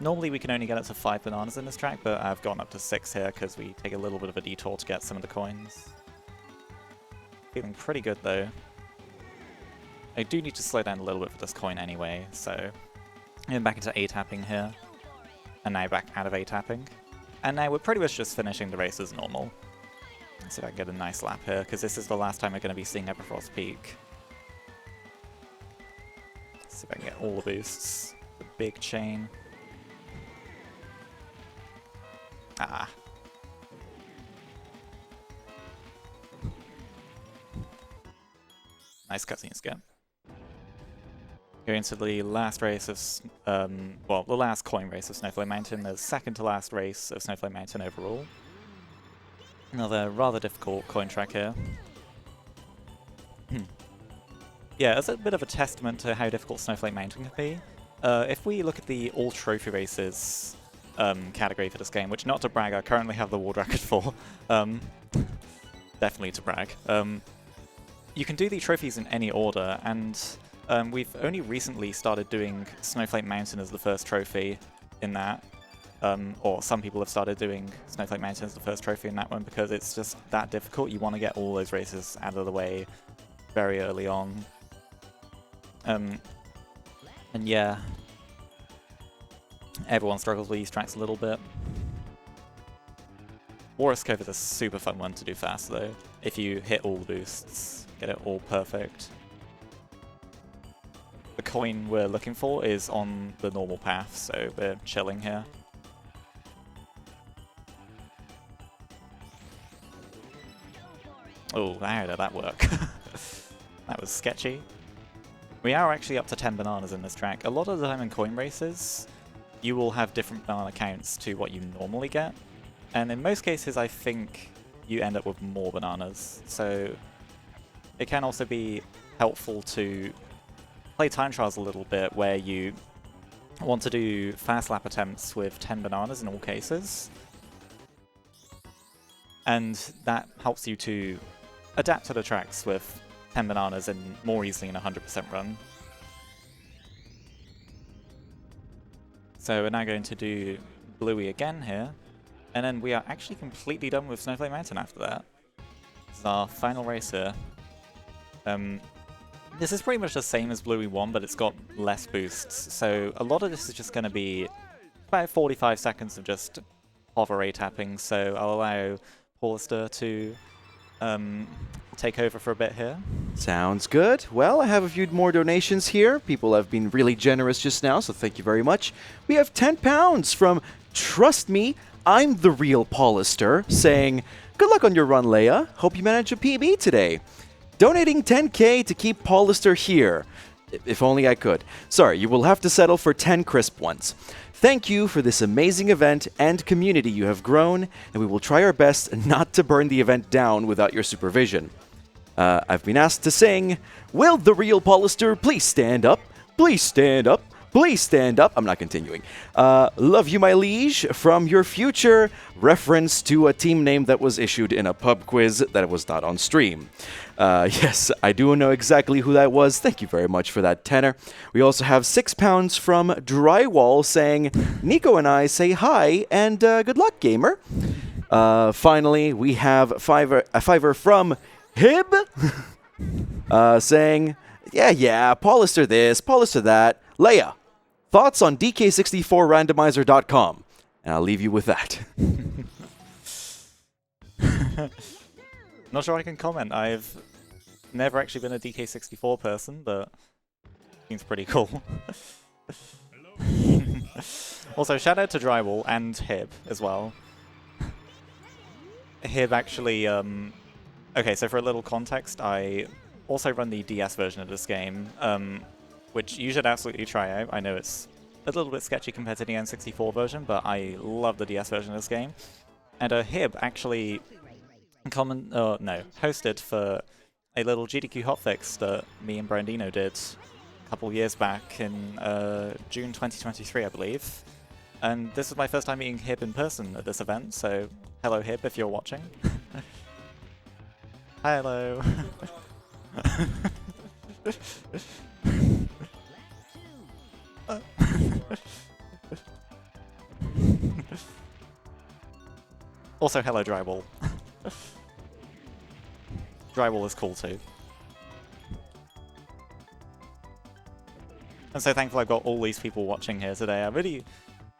Normally we can only get up to 5 bananas in this track, but I've gone up to 6 here because we take a little bit of a detour to get some of the coins. Feeling pretty good though. I do need to slow down a little bit for this coin anyway, so I'm back into A-tapping here. And now back out of A-tapping. And now we're pretty much just finishing the race as normal. Let's see if I can get a nice lap here, because this is the last time we're going to be seeing Eberfrost peak. Let's see if I can get all the boosts. The big chain. Ah. Nice cutscene skip. Going to the last race of, well, the last coin race of Snowflake Mountain, the second to last race of Snowflake Mountain overall. Another rather difficult coin track here. Yeah, it's a bit of a testament to how difficult Snowflake Mountain can be. If we look at the all trophy races category for this game, which, not to brag, I currently have the world record for, definitely to brag, you can do the trophies in any order, and we've only recently started doing Snowflake Mountain as the first trophy in that. Or some people have started doing Snowflake Mountain as the first trophy in that one because it's just that difficult. You want to get all those races out of the way very early on. And yeah, everyone struggles with these tracks a little bit. Walrus Cove is a super fun one to do fast though, if you hit all the boosts, get it all perfect. The coin we're looking for is on the normal path, so we're chilling here. Oh, how did that work? That was sketchy. We are actually up to 10 bananas in this track. A lot of the time in coin races, you will have different banana counts to what you normally get. And in most cases, I think you end up with more bananas. So it can also be helpful to play time trials a little bit where you want to do fast lap attempts with 10 bananas in all cases. And that helps you to adapt to the tracks with 10 bananas and more easily in a 100% run. So we're now going to do Bluey again here, and then we are actually completely done with Snowflake Mountain after that. This is our final race here. This is pretty much the same as Bluey 1, but it's got less boosts, so a lot of this is just going to be about 45 seconds of just hover A-tapping, so I'll allow Paulister to take over for a bit here. Sounds good. Well, I have a few more donations here. People have been really generous just now, so thank you very much. We have £10 from Trust Me, I'm the Real Paulister, saying, good luck on your run, Leah. Hope you manage a PB today. Donating 10k to keep Paulister here. If only I could. Sorry, you will have to settle for 10 crisp ones. Thank you for this amazing event and community you have grown, and we will try our best not to burn the event down without your supervision. I've been asked to sing, will the Real Paulister please stand up? Please stand up. Please stand up. I'm not continuing. Love you, my liege, from your future, reference to a team name that was issued in a pub quiz that was not on stream. Yes, I do know exactly who that was. Thank you very much for that tenor. We also have £6 from Drywall saying, Nico and I say hi and good luck, gamer. Finally, we have a fiver from Hib saying, yeah, Paulister this, Paulister that. Leah, thoughts on DK64randomizer.com? And I'll leave you with that. Not sure I can comment. I've never actually been a DK64 person, but seems pretty cool. Also, shout out to Drywall and Hib as well. Hib actually, okay, so for a little context, I also run the DS version of this game, which you should absolutely try out. I know it's a little bit sketchy compared to the N64 version, but I love the DS version of this game. And Hib actually hosted for a little GDQ hotfix that me and Brandino did a couple of years back in June 2023, I believe. And this was my first time meeting Hib in person at this event, so hello Hib if you're watching. Hello. Also, hello Drywall. Drywall is cool too. And so thankful I've got all these people watching here today. I really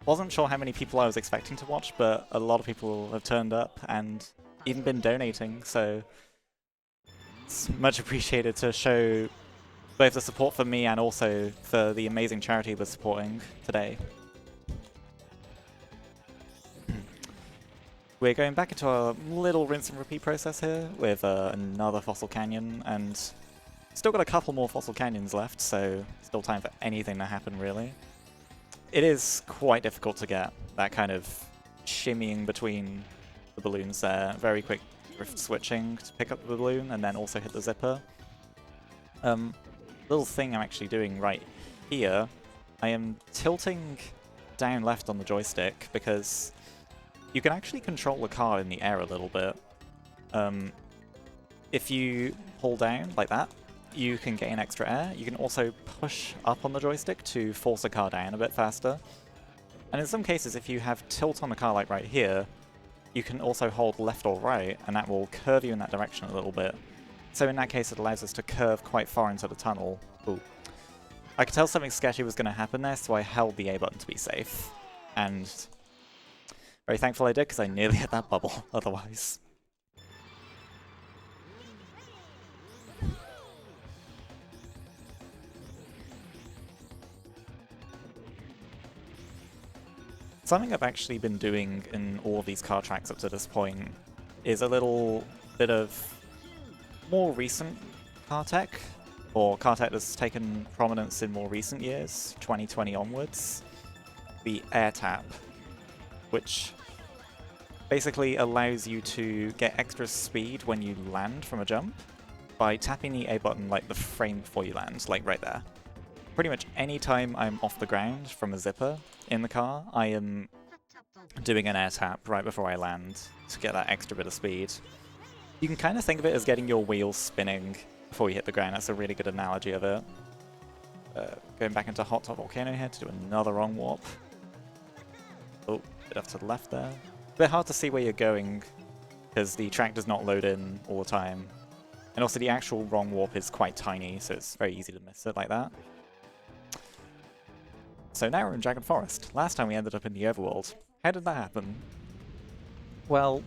wasn't sure how many people I was expecting to watch, but a lot of people have turned up, and even been donating, so it's much appreciated to show both the support for me and also for the amazing charity we're supporting today. We're going back into our little rinse and repeat process here with another Fossil Canyon, and still got a couple more Fossil Canyons left, so still time for anything to happen, really. It is quite difficult to get that kind of shimmying between the balloons there. Very quick drift switching to pick up the balloon and then also hit the zipper. Little thing I'm actually doing right here, I am tilting down left on the joystick because you can actually control the car in the air a little bit. If you pull down like that, you can gain extra air. You can also push up on the joystick to force a car down a bit faster. And in some cases, if you have tilt on the car like right here, you can also hold left or right, and that will curve you in that direction a little bit. So in that case, it allows us to curve quite far into the tunnel. Ooh. I could tell something sketchy was going to happen there, so I held the A button to be safe. And very thankful I did, because I nearly hit that bubble otherwise. Something I've actually been doing in all of these car tracks up to this point is a little bit of more recent car tech, or car tech that's taken prominence in more recent years, 2020 onwards. The air tap, which basically allows you to get extra speed when you land from a jump by tapping the A button like the frame before you land, like right there. Pretty much any time I'm off the ground from a zipper in the car, I am doing an air tap right before I land to get that extra bit of speed. You can kind of think of it as getting your wheels spinning before you hit the ground. That's a really good analogy of it. Going back into Hot Top Volcano here to do another wrong warp. Oh, bit off to the left there. A bit hard to see where you're going because the track does not load in all the time. And also the actual wrong warp is quite tiny, so it's very easy to miss it like that. So now we're in Dragon Forest. Last time we ended up in the overworld. How did that happen? Well,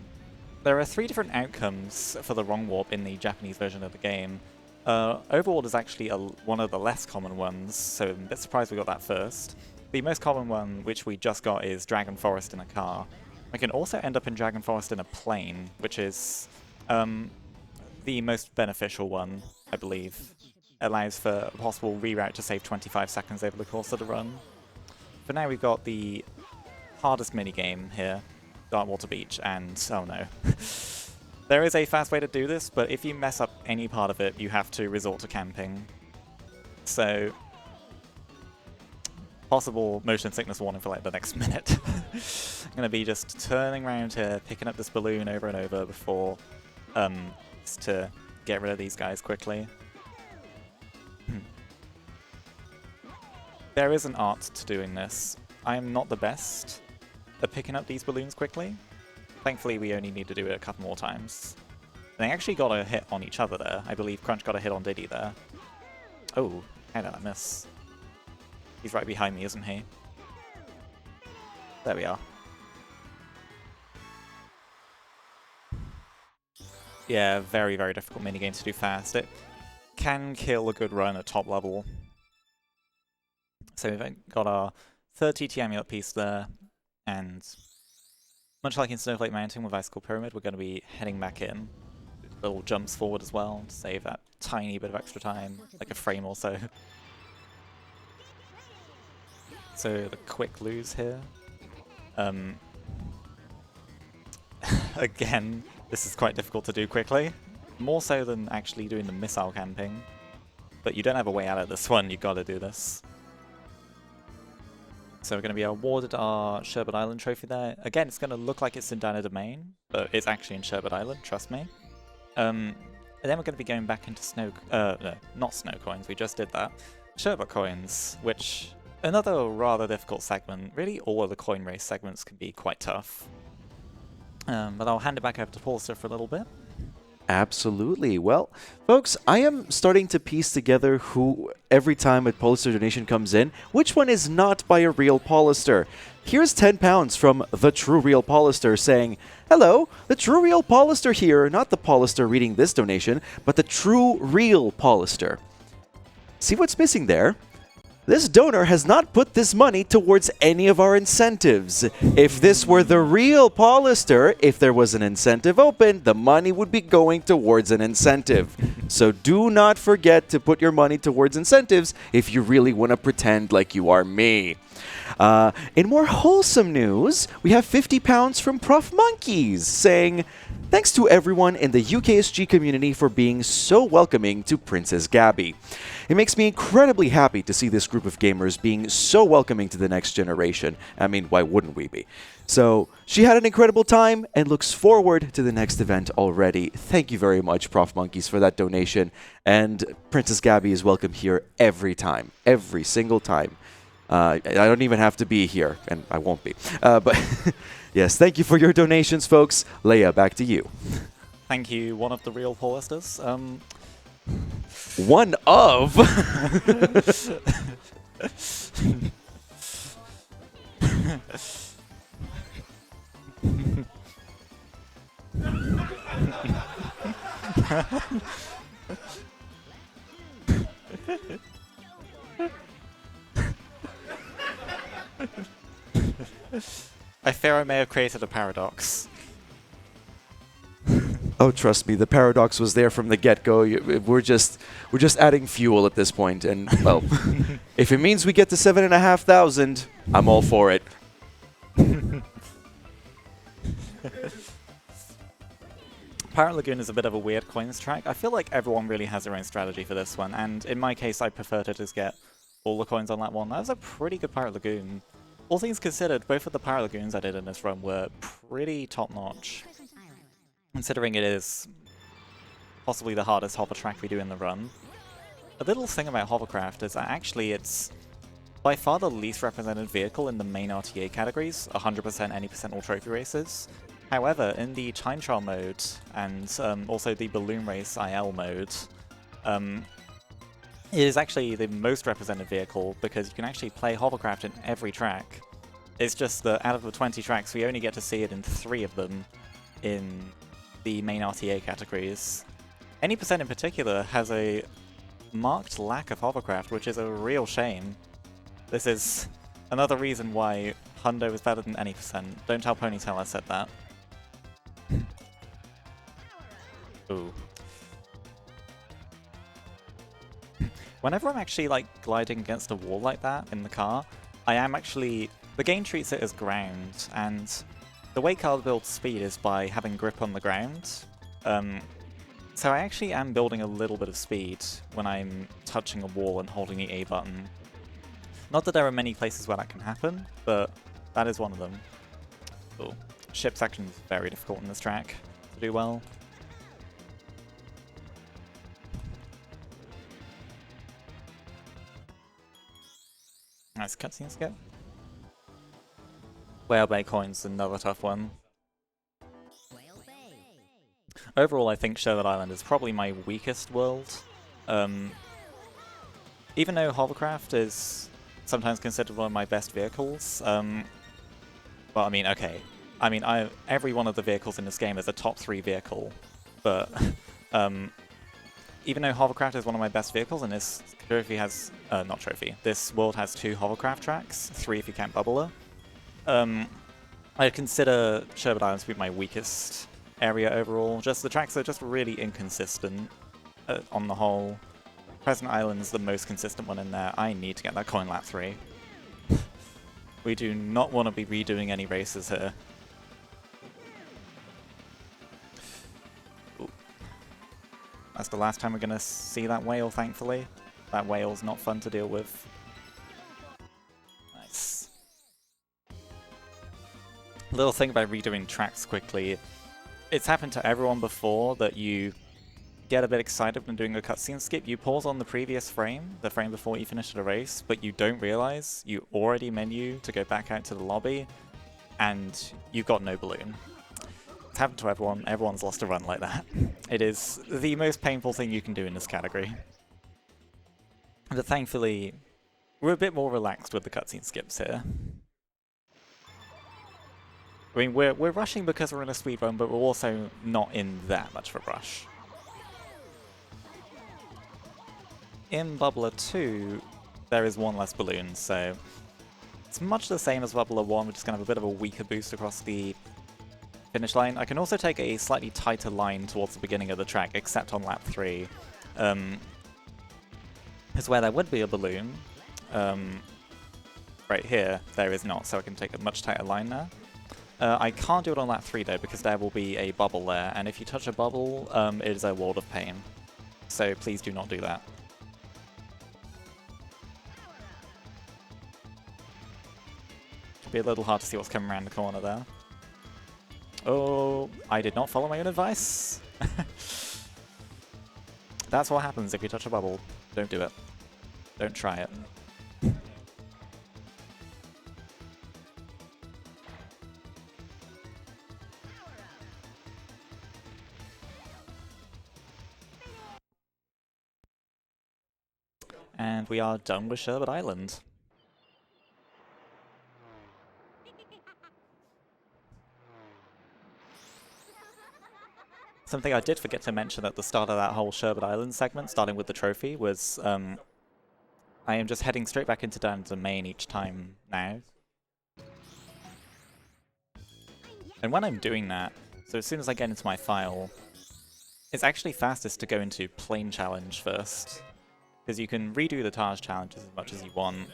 there are 3 different outcomes for the wrong warp in the Japanese version of the game. Overworld is actually one of the less common ones, so I'm a bit surprised we got that first. The most common one, which we just got, is Dragon Forest in a car. We can also end up in Dragon Forest in a plane, which is the most beneficial one, I believe. Allows for a possible reroute to save 25 seconds over the course of the run. For now, we've got the hardest minigame here, Darkwater Beach, and oh no. There is a fast way to do this, but if you mess up any part of it, you have to resort to camping. So, possible motion sickness warning for like the next minute. I'm gonna be just turning around here, picking up this balloon over and over before, just to get rid of these guys quickly. There is an art to doing this. I am not the best at picking up these balloons quickly. Thankfully, we only need to do it a couple more times. They actually got a hit on each other there. I believe Crunch got a hit on Diddy there. Oh, how did I miss? He's right behind me, isn't he? There we are. Yeah, very, very difficult minigame to do fast. It can kill a good run at top level. So we've got our third TT Amulet piece there, and much like in Snowflake Mountain with Icicle Pyramid, we're going to be heading back in. Little jumps forward as well to save that tiny bit of extra time, like a frame or so. So the quick lose here. Again, this is quite difficult to do quickly. More so than actually doing the missile camping. But you don't have a way out of this one, you've got to do this. So we're going to be awarded our Sherbet Island trophy there. Again, it's going to look like it's in Diner Domain, but it's actually in Sherbet Island, trust me. And then we're going to be going back into no, not snow coins, we just did that. Sherbet coins, which, another rather difficult segment. Really, all of the coin race segments can be quite tough. But I'll hand it back over to Paulster for a little bit. Absolutely. Well, folks, I am starting to piece together who, every time a Pollister donation comes in, which one is not by a real Pollister. Here's £10 from the True Real Pollister saying, "Hello, the True Real Pollister here, not the Pollister reading this donation, but the True Real Pollister." See what's missing there? This donor has not put this money towards any of our incentives. If this were the real Pollister, if there was an incentive open, the money would be going towards an incentive. So do not forget to put your money towards incentives if you really want to pretend like you are me. In more wholesome news, we have £50 from Prof Monkeys saying, "Thanks to everyone in the UKSG community for being so welcoming to Princess Gabby. It makes me incredibly happy to see this group of gamers being so welcoming to the next generation. I mean, why wouldn't we be? So, she had an incredible time and looks forward to the next event already. Thank you very much, Prof Monkeys, for that donation. And Princess Gabby is welcome here every time, every single time. I don't even have to be here, and I won't be. But yes, thank you for your donations, folks. Leah, back to you. Thank you, one of the real Pollisters. One of? I fear I may have created a paradox. Oh, trust me, the paradox was there from the get-go. We're just adding fuel at this point, and well, if it means we get to 7,500, I'm all for it. Pirate Lagoon is a bit of a weird coins track. I feel like everyone really has their own strategy for this one, and in my case, I prefer to just get all the coins on that one. That was a pretty good Pirate Lagoon. All things considered, both of the Pirate Lagoons I did in this run were pretty top-notch, considering it is possibly the hardest hover track we do in the run. A little thing about hovercraft is that actually it's by far the least represented vehicle in the main RTA categories, 100%, any percent all trophy races. However, in the time trial mode and also the balloon race IL mode, it is actually the most represented vehicle because you can actually play hovercraft in every track. It's just that out of the 20 tracks, we only get to see it in 3 of them in the main RTA categories. Any percent in particular has a marked lack of hovercraft, which is a real shame. This is another reason why Hundo is better than any percent. Don't tell Ponytail I said that. Ooh. Whenever I'm actually like gliding against a wall like that in the car, I am actually... the game treats it as ground, and the way car builds speed is by having grip on the ground. So I actually am building a little bit of speed when I'm touching a wall and holding the A button. Not that there are many places where that can happen, but that is one of them. Cool. Ship section is very difficult in this track to do well. Nice cutscene skip. Whale Bay Coin's another tough one. Overall, I think Sherbet Island is probably my weakest world. Even though hovercraft is sometimes considered one of my best vehicles, well, I mean, okay. I mean, every one of the vehicles in this game is a top 3 vehicle, but even though hovercraft is one of my best vehicles, and this trophy has, not trophy, this world has 2 hovercraft tracks, 3 if you count Bubbler, I'd consider Sherbet Island to be my weakest area overall. Just the tracks are just really inconsistent on the whole. Present Island's the most consistent one in there. I need to get that coin lap 3. We do not want to be redoing any races here. Ooh. That's the last time we're going to see that whale, thankfully. That whale's not fun to deal with. Nice. Little thing about redoing tracks quickly. It's happened to everyone before that you get a bit excited when doing a cutscene skip. You pause on the previous frame, the frame before you finish the race, but you don't realize you already menu to go back out to the lobby, and you've got no balloon. It's happened to everyone. Everyone's lost a run like that. It is the most painful thing you can do in this category. But thankfully, we're a bit more relaxed with the cutscene skips here. I mean, we're rushing because we're in a speed run, but we're also not in that much of a rush. In Bubbler 2, there is one less balloon, so it's much the same as Bubbler 1, which is going to have a bit of a weaker boost across the finish line. I can also take a slightly tighter line towards the beginning of the track, except on lap 3. Is where there would be a balloon. Right here, there is not, so I can take a much tighter line there. I can't do it on lap 3 though, because there will be a bubble there, and if you touch a bubble, it is a world of pain. So please do not do that. It'll be a little hard to see what's coming around the corner there. Oh, I did not follow my own advice. That's what happens if you touch a bubble. Don't do it. Don't try it. And we are done with Sherbet Island. Something I did forget to mention at the start of that whole Sherbet Island segment, starting with the trophy, was I am just heading straight back into Down Domain each time now. And when I'm doing that, so as soon as I get into my file, it's actually fastest to go into Plane Challenge first. Because you can redo the Taj challenges as much as you want.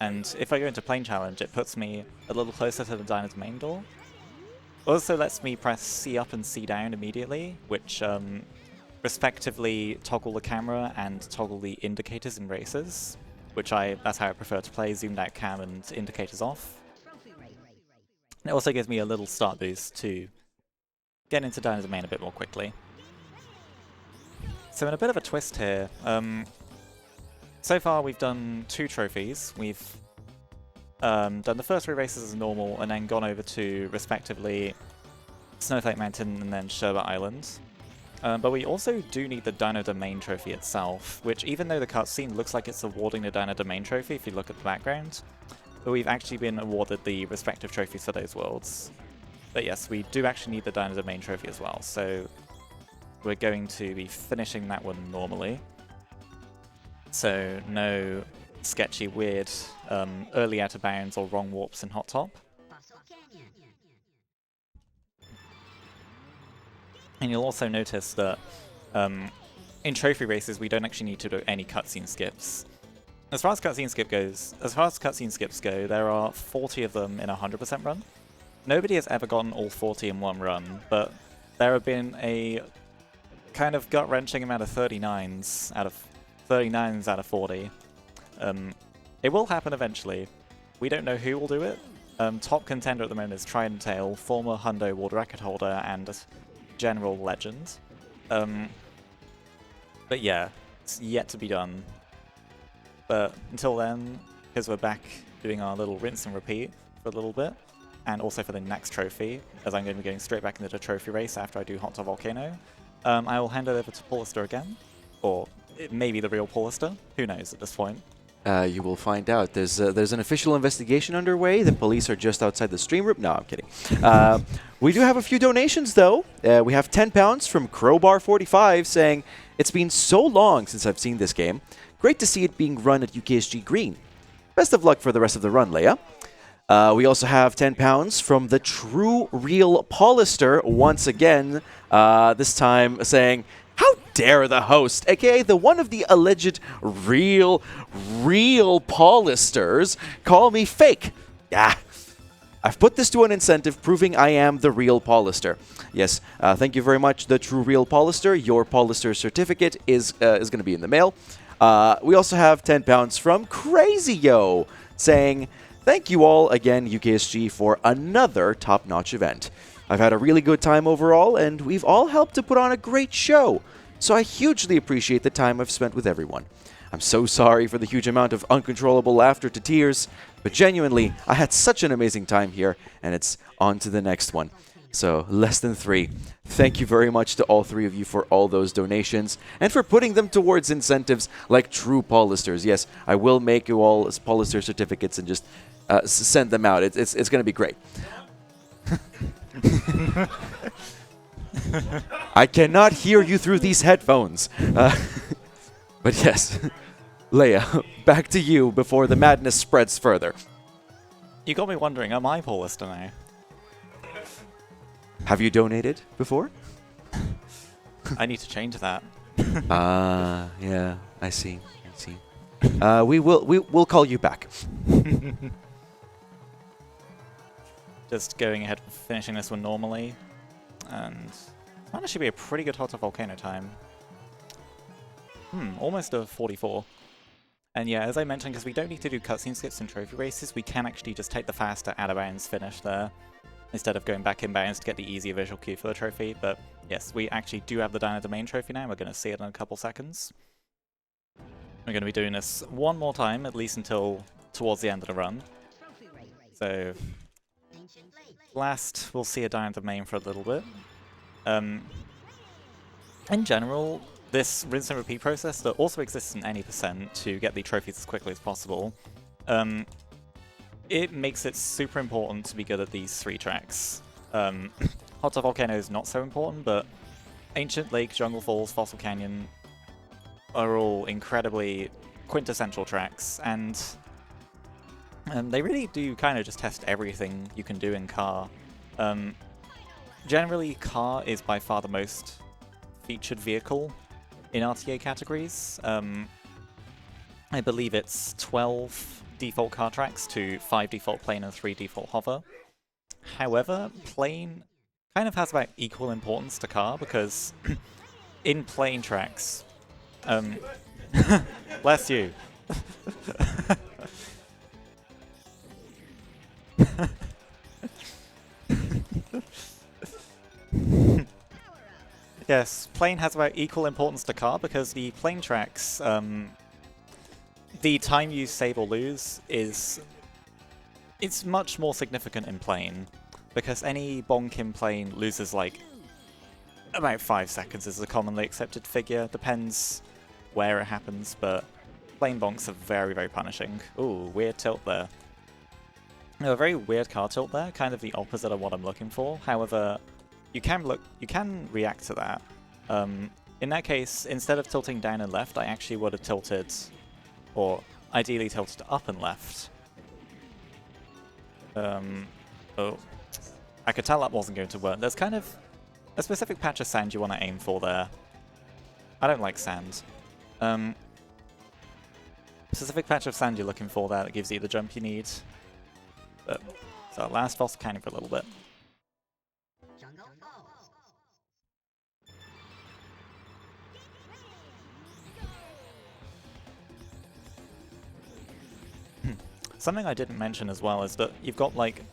And if I go into Plane Challenge, it puts me a little closer to the Dyna's main door. Also lets me press C up and C down immediately, which respectively toggle the camera and toggle the indicators in races, which that's how I prefer to play, zoomed out cam and indicators off. And it also gives me a little start boost to get into Dyna's main a bit more quickly. So in a bit of a twist here, so far we've done 2 trophies. We've done the first 3 races as normal and then gone over to, respectively, Snowflake Mountain and then Sherbet Island. But we also do need the Dino Domain trophy itself, which even though the cutscene looks like it's awarding the Dino Domain trophy if you look at the background, but we've actually been awarded the respective trophies for those worlds. But yes, we do actually need the Dino Domain trophy as well, so we're going to be finishing that one normally. So no sketchy, weird, early out of bounds or wrong warps in Hot Top. And you'll also notice that in trophy races we don't actually need to do any cutscene skips. As far as cutscene skips go, there are 40 of them in a 100% run. Nobody has ever gotten all 40 in one run, but there have been a kind of gut-wrenching amount of 39s out of 40. It will happen eventually. We don't know who will do it. Top contender at the moment is Trident Tail, former Hundo world record holder and general legend. But yeah, it's yet to be done. But until then, because we're back doing our little rinse and repeat for a little bit, and also for the next trophy, as I'm going to be going straight back into the trophy race after I do Hot Top Volcano, I will hand it over to Paulister again, or it may be the real Paulister. Who knows at this point? You will find out. There's an official investigation underway. The police are just outside the stream room. No, I'm kidding. We do have a few donations, though. We have £10 from Crowbar45 saying, "It's been so long since I've seen this game. Great to see it being run at UKSG Green. Best of luck for the rest of the run, Leah." We also have £10 from the True Real Paulister once again, this time saying, "How dare the host, aka the one of the alleged real Paulisters, call me fake? Yeah, I've put this to an incentive proving I am the real Paulister." Yes, thank you very much, the True Real Paulister. Your Paulister certificate is going to be in the mail. We also have £10 from Crazy Yo saying, "Thank you all again, UKSG, for another top-notch event. I've had a really good time overall, and we've all helped to put on a great show. So I hugely appreciate the time I've spent with everyone. I'm so sorry for the huge amount of uncontrollable laughter to tears, but genuinely, I had such an amazing time here, and it's on to the next one." So, less than 3. Thank you very much to all 3 of you for all those donations and for putting them towards incentives like true Polisters. Yes, I will make you all Polister certificates and just send them out. It's going to be great. I cannot hear you through these headphones. But yes, Leah, back to you before the madness spreads further. You got me wondering, am I Polister now? Have you donated before? I need to change that. Yeah, I see. We'll call you back. Just going ahead and finishing this one normally. And that should be a pretty good hot volcano time. Almost a 44. And yeah, as I mentioned, because we don't need to do cutscene skips and trophy races, we can actually just take the faster out-of-bounds finish there, instead of going back in bounds to get the easier visual cue for the trophy. But yes, we actually do have the Dino Domain trophy now. We're going to see it in a couple seconds. We're going to be doing this one more time, at least until towards the end of the run. So, last, we'll see a Dino Domain for a little bit. In general, this rinse and repeat process that also exists in any percent to get the trophies as quickly as possible, it makes it super important to be good at these 3 tracks. Hot Tub Volcano is not so important, but Ancient Lake, Jungle Falls, Fossil Canyon are all incredibly quintessential tracks, and they really do kind of just test everything you can do in car. Generally, car is by far the most featured vehicle in RTA categories. I believe it's 12 default car tracks to 5 default plane and 3 default hover. However, plane kind of has about equal importance to car, because in plane tracks, bless you. Yes, plane has about equal importance to car, because the plane tracks, the time you save or lose it's much more significant in plane, because any bonk in plane loses like about 5 seconds is a commonly accepted figure. Depends where it happens, but plane bonks are very, very punishing. Ooh, weird tilt there. No, a very weird car tilt there, kind of the opposite of what I'm looking for. However, you can react to that. In that case, instead of tilting down and left, I actually would have tilted, or ideally tilted up and left. Oh, I could tell that wasn't going to work. There's kind of a specific patch of sand you want to aim for there. I don't like sand. Specific patch of sand you're looking for there that gives you the jump you need. But, so last Fossil Canyon for a little bit. Something I didn't mention as well is that you've got like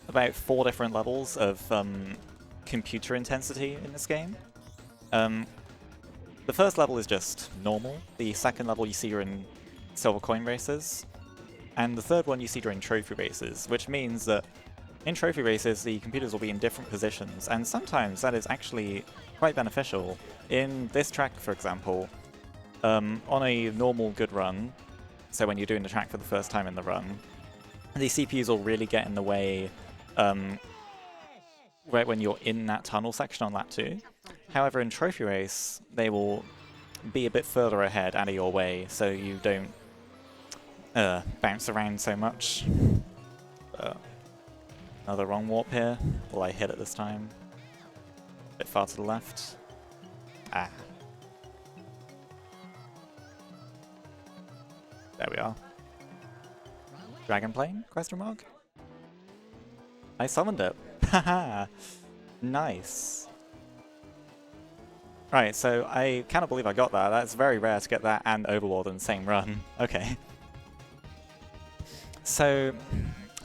about 4 different levels of computer intensity in this game. The first level is just normal. The second level you see you're in silver coin races. And the third one you see during trophy races, which means that in trophy races the computers will be in different positions, and sometimes that is actually quite beneficial. In this track, for example, on a normal good run, so when you're doing the track for the first time in the run, the CPUs will really get in the way right when you're in that tunnel section on lap 2. However, in Trophy Race, they will be a bit further ahead out of your way, so you don't bounce around so much. Another wrong warp here. Will I hit it this time? A bit far to the left. Ah. There we are. Dragon plane? Question mark? I summoned it. Haha! Nice. Right, so I cannot believe I got that. That's very rare to get that and Overlord in the same run. Okay. So,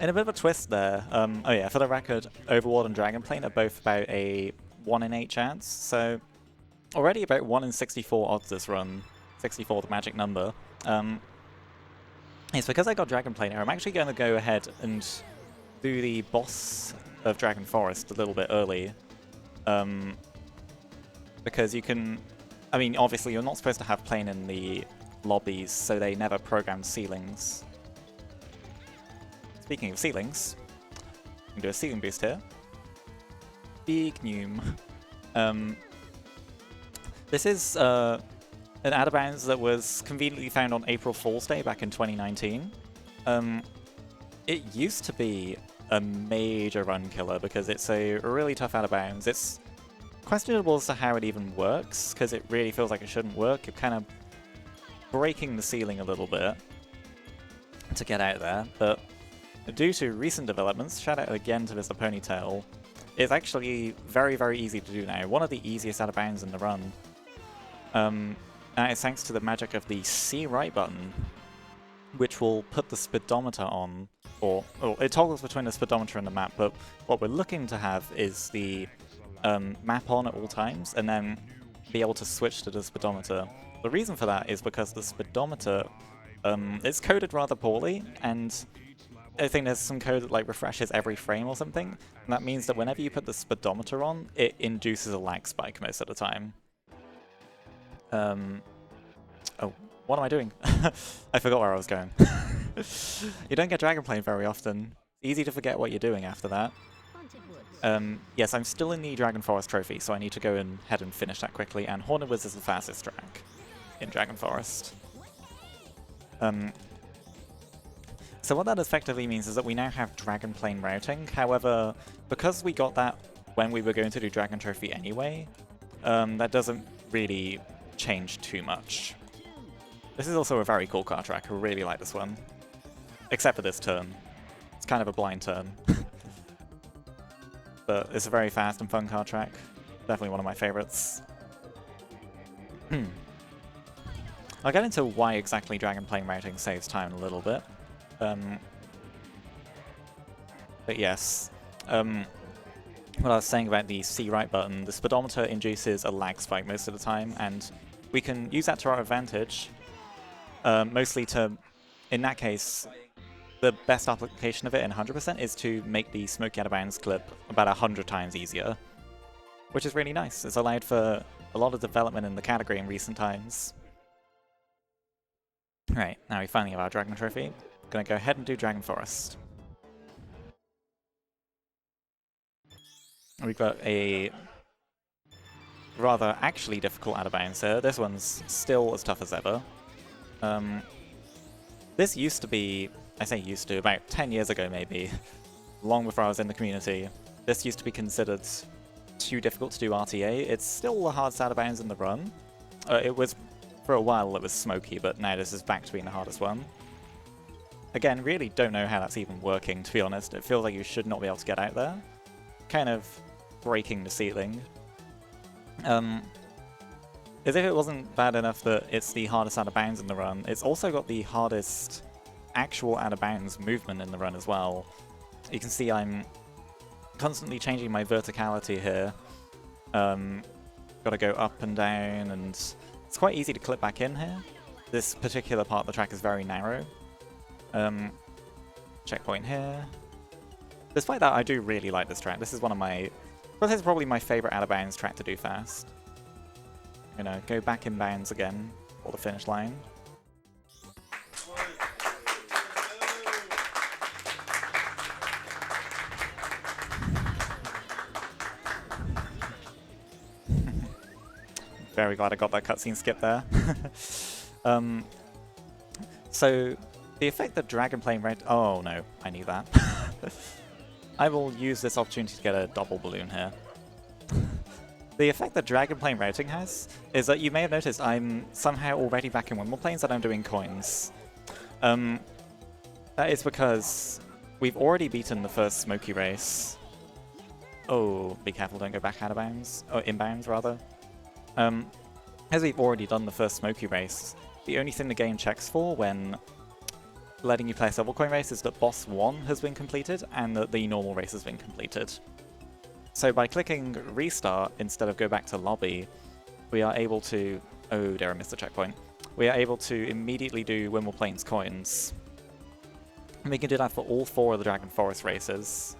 in a bit of a twist there, oh yeah, for the record, Overlord and Dragon Plane are both about a 1 in 8 chance, so already about 1 in 64 odds this run. 64 the magic number. It's because I got Dragon Plane here, I'm actually going to go ahead and do the boss of Dragon Forest a little bit early. Because you can... I mean, obviously you're not supposed to have plane in the lobbies, so they never programmed ceilings. Speaking of ceilings, we can do a ceiling boost here. Big Noom. This is an out of bounds that was conveniently found on April Fool's Day back in 2019. It used to be a major run killer because it's a really tough out of bounds. It's questionable as to how it even works, because it really feels like it shouldn't work. You're kind of breaking the ceiling a little bit to get out there, but due to recent developments, shout out again to Mr. Ponytail, it's actually very, very easy to do now. One of the easiest out of bounds in the run. And it's thanks to the magic of the C right button, which will put the speedometer on, or it toggles between the speedometer and the map, but what we're looking to have is the map on at all times, and then be able to switch to the speedometer. The reason for that is because the speedometer, it's coded rather poorly, and I think there's some code that like refreshes every frame or something, and that means that whenever you put the speedometer on, it induces a lag spike most of the time. Oh, what am I doing? I forgot where I was going. You don't get Dragonplane very often. It's easy to forget what you're doing after that. Yes, I'm still in the Dragon Forest trophy, so I need to go ahead and finish that quickly, and Haunted Woods is the fastest track in Dragon Forest. So what that effectively means is that we now have Dragonplane routing. However, because we got that when we were going to do Dragon Trophy anyway, that doesn't really change too much. This is also a very cool car track. I really like this one. Except for this turn. It's kind of a blind turn. But it's a very fast and fun car track. Definitely one of my favorites. I'll get into why exactly Dragonplane routing saves time a little bit. But yes, what I was saying about the C right button, the speedometer induces a lag spike most of the time, and we can use that to our advantage. Mostly to, in that case, the best application of it in 100% is to make the Smoky Out of Bounds clip about 100 times easier, which is really nice. It's allowed for a lot of development in the category in recent times. Right, now we finally have our Dragon Trophy. Gonna go ahead and do Dragon Forest. We've got a rather actually difficult out of bounds here. This one's still as tough as ever. This used to be, I say used to, about 10 years ago maybe, long before I was in the community, this used to be considered too difficult to do RTA. It's still the hardest out of bounds in the run. It was, for a while it was smoky, but now this is back to being the hardest one. Again, really don't know how that's even working, to be honest. It feels like you should not be able to get out there. Kind of breaking the ceiling. As if it wasn't bad enough that it's the hardest out of bounds in the run, it's also got the hardest actual out of bounds movement in the run as well. You can see I'm constantly changing my verticality here. Gotta go up and down, and it's quite easy to clip back in here. This particular part of the track is very narrow. Checkpoint here. Despite that, I do really like this track. This is one of my... Well, this is probably my favourite out of bounds track to do fast. I'm gonna go back in bounds again for the finish line. Very glad I got that cutscene skip there. So, the effect that Dragonplane red... Oh no, I knew that. I will use this opportunity to get a double balloon here. The effect that Dragonplane routing has is that you may have noticed I'm somehow already back in Wimble planes and I'm doing coins. That is because we've already beaten the first Smoky race. Oh, be careful, don't go back out of bounds. Oh, inbounds, rather. As we've already done the first Smoky race, the only thing the game checks for when letting you play a double coin race is that boss 1 has been completed and that the normal race has been completed. So by clicking restart instead of go back to lobby, we are able to... Oh dear, I missed the checkpoint. We are able to immediately do Wimble Plains coins. And we can do that for all 4 of the Dragon Forest races.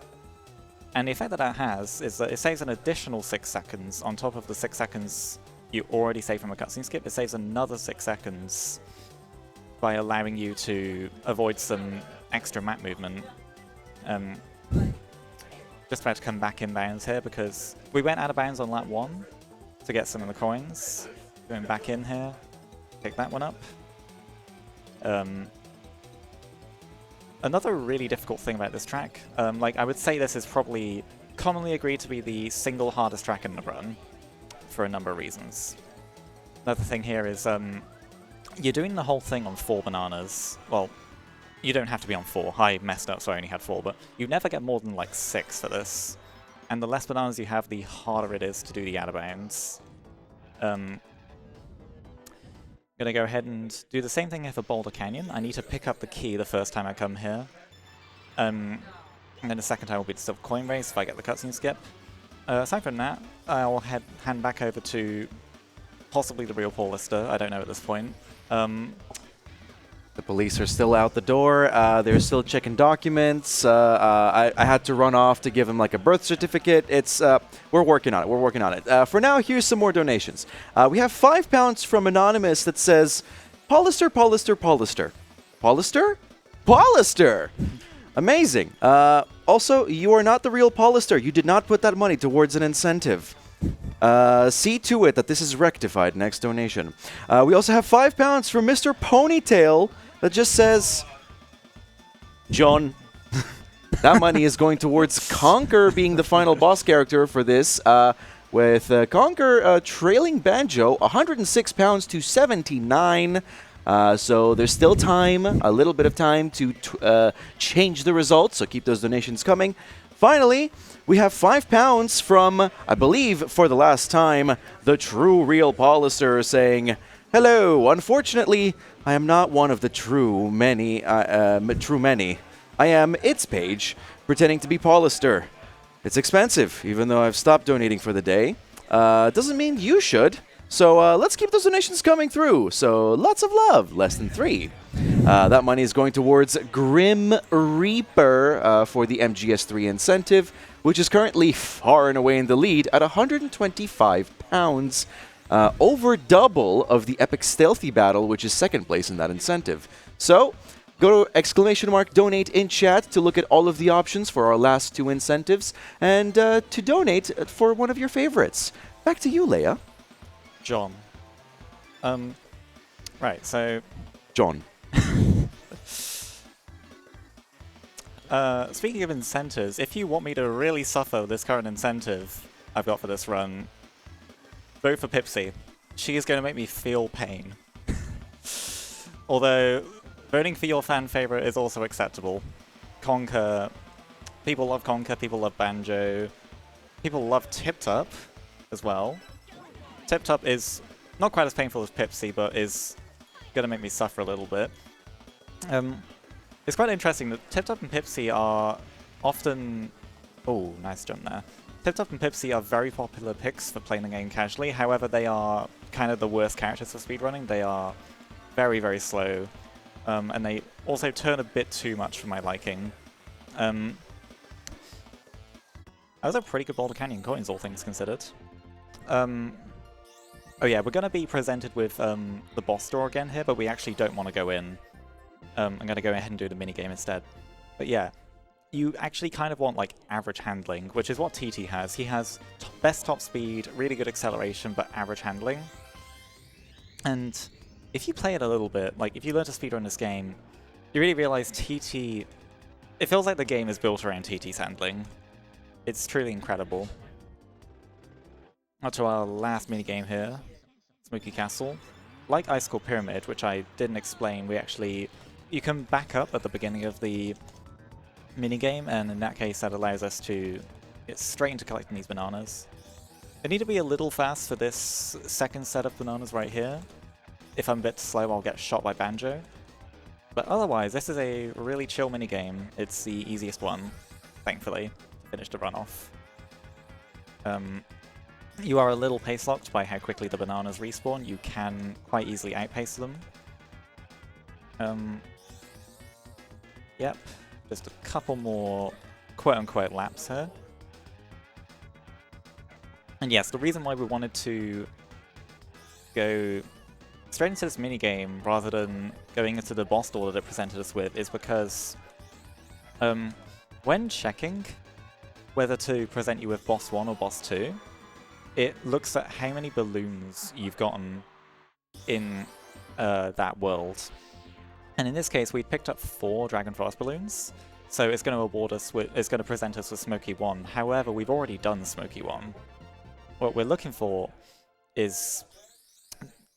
And the effect that that has is that it saves an additional 6 seconds on top of the 6 seconds you already saved from a cutscene skip. It saves another 6 seconds by allowing you to avoid some extra map movement. Just about to come back in bounds here because we went out of bounds on lap 1 to get some of the coins. Going back in here, pick that one up. Another really difficult thing about this track, like I would say this is probably commonly agreed to be the single hardest track in the run for a number of reasons. Another thing here is you're doing the whole thing on 4 bananas. Well, you don't have to be on 4. I messed up, so I only had 4, but you never get more than like 6 for this. And the less bananas you have, the harder it is to do the out of bounds. Gonna go ahead and do the same thing here for Boulder Canyon. I need to pick up the key the first time I come here. And then the second time will be the Silver Coin Race if I get the cutscene skip. Aside from that, I'll hand back over to possibly the real Paul Lister. I don't know at this point. The police are still out the door. They're still checking documents. I had to run off to give him like a birth certificate. It's we're working on it. We're working on it. For now, here's some more donations. We have £5 from Anonymous that says, Paulister, Paulister, Paulister. Paulister? Paulister! Amazing. Also, you are not the real Paulister. You did not put that money towards an incentive. See to it that this is rectified. Next donation. We also have £5 from Mr. Ponytail that just says, John. That money is going towards Conker being the final boss character for this, with Conker trailing Banjo £106 to 79. So there's still time, a little bit of time to change the results, so keep those donations coming. Finally, we have £5 from, I believe for the last time, the true real Paulister saying, hello, unfortunately, I am not one of the true many. I am It's Page, pretending to be Paulister. It's expensive, even though I've stopped donating for the day. Doesn't mean you should. So let's keep those donations coming through. So lots of love, less than 3. That money is going towards Grim Reaper for the MGS3 incentive, which is currently far and away in the lead at £125. Over double of the Epic Stealthy Battle, which is second place in that incentive. So go to ! Donate in chat to look at all of the options for our last 2 incentives and to donate for one of your favorites. Back to you, Leah. John. Right, so... John. Speaking of incentives, if you want me to really suffer this current incentive I've got for this run, vote for Pipsy. She is going to make me feel pain. Although, voting for your fan favorite is also acceptable. Conker. People love Conker, people love Banjo. People love Tip Top as well. Tip Top is not quite as painful as Pipsy, but is going to make me suffer a little bit. It's quite interesting that Tip Top and Pipsy are often... Oh, nice jump there. Tip Top and Pipsy are very popular picks for playing the game casually. However, they are kind of the worst characters for speedrunning. They are very, very slow. And they also turn a bit too much for my liking. That was a pretty good Boulder Canyon coins, all things considered. Oh yeah, we're going to be presented with the boss door again here, but we actually don't want to go in. I'm going to go ahead and do the minigame instead. But yeah, you actually kind of want like average handling, which is what TT has. He has best top speed, really good acceleration, but average handling. And if you play it a little bit, like if you learn to speedrun this game, you really realize TT... It feels like the game is built around TT's handling. It's truly incredible. Up to our last minigame here, Smoky Castle. Like Icicle Pyramid, which I didn't explain, we actually... You can back up at the beginning of the minigame, and in that case that allows us to get straight into collecting these bananas. I need to be a little fast for this second set of bananas right here. If I'm a bit slow, I'll get shot by Banjo. But otherwise, this is a really chill minigame. It's the easiest one, thankfully, to finish the runoff. You are a little pace-locked by how quickly the bananas respawn. You can quite easily outpace them. Yep, just a couple more quote-unquote laps here. And yes, the reason why we wanted to go straight into this minigame rather than going into the boss door that it presented us with is because when checking whether to present you with boss 1 or boss 2, it looks at how many balloons you've gotten in that world. And in this case, we picked up 4 Dragon Frost balloons, so it's going to award us with, it's going to present us with Smoky 1. However, we've already done Smoky 1. What we're looking for is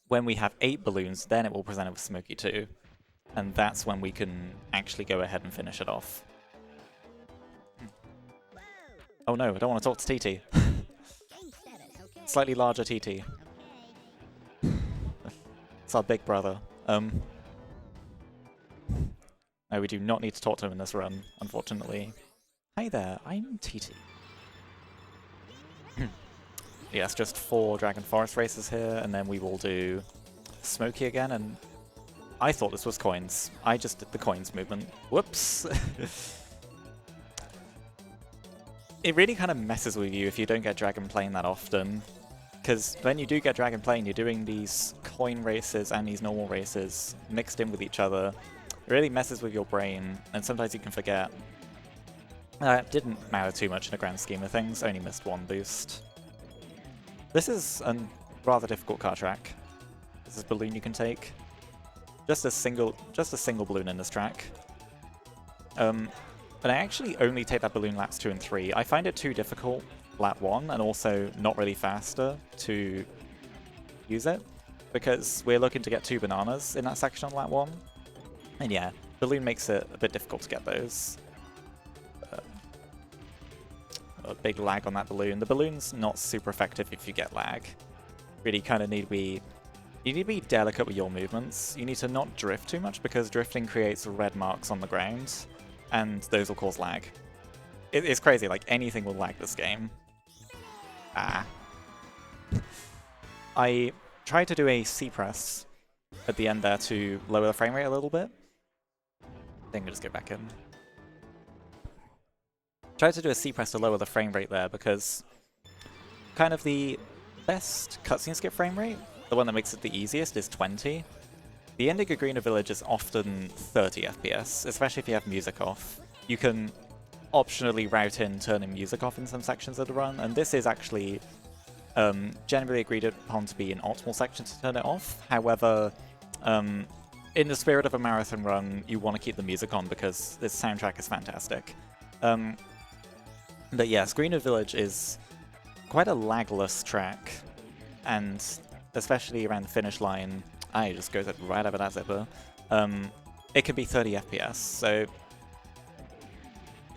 when we have 8 balloons, then it will present it with Smoky 2. And that's when we can actually go ahead and finish it off. Oh no, I don't want to talk to TT. Slightly larger TT. It's our big brother. No, we do not need to talk to him in this run, unfortunately. Hi there, I'm TT. Yes, just 4 Dragon Forest races here, and then we will do Smoky again, and I thought this was coins. I just did the coins movement. Whoops! It really kind of messes with you if you don't get Dragon Plane that often. Because when you do get Dragon Plane, you're doing these coin races and these normal races mixed in with each other. It really messes with your brain, and sometimes you can forget. It didn't matter too much in the grand scheme of things, only missed 1 boost. This is a rather difficult car track. This is a balloon you can take. Just a single balloon in this track. But I actually only take that balloon laps 2 and 3. I find it too difficult lap 1, and also not really faster to use it, because we're looking to get 2 bananas in that section on lap 1. And yeah, balloon makes it a bit difficult to get those. A big lag on that balloon. The balloon's not super effective if you get lag. Really kind of need to be... You need to be delicate with your movements. You need to not drift too much, because drifting creates red marks on the ground, and those will cause lag. It's crazy, like anything will lag this game. Ah. I tried to do a C-press at the end there to lower the frame rate a little bit. I think I'll just go back in. Tried to do a C-press to lower the frame rate there because kind of the best cutscene skip frame rate, the one that makes it the easiest, is 20. The ending of Greener Village is often 30 FPS, especially if you have music off. You can optionally route in turning music off in some sections of the run, and this is actually generally agreed upon to be an optimal section to turn it off. However, in the spirit of a marathon run, you want to keep the music on because this soundtrack is fantastic. But yes, Greener Village is quite a lagless track, and especially around the finish line, it just goes right over that zipper. It can be 30 FPS, so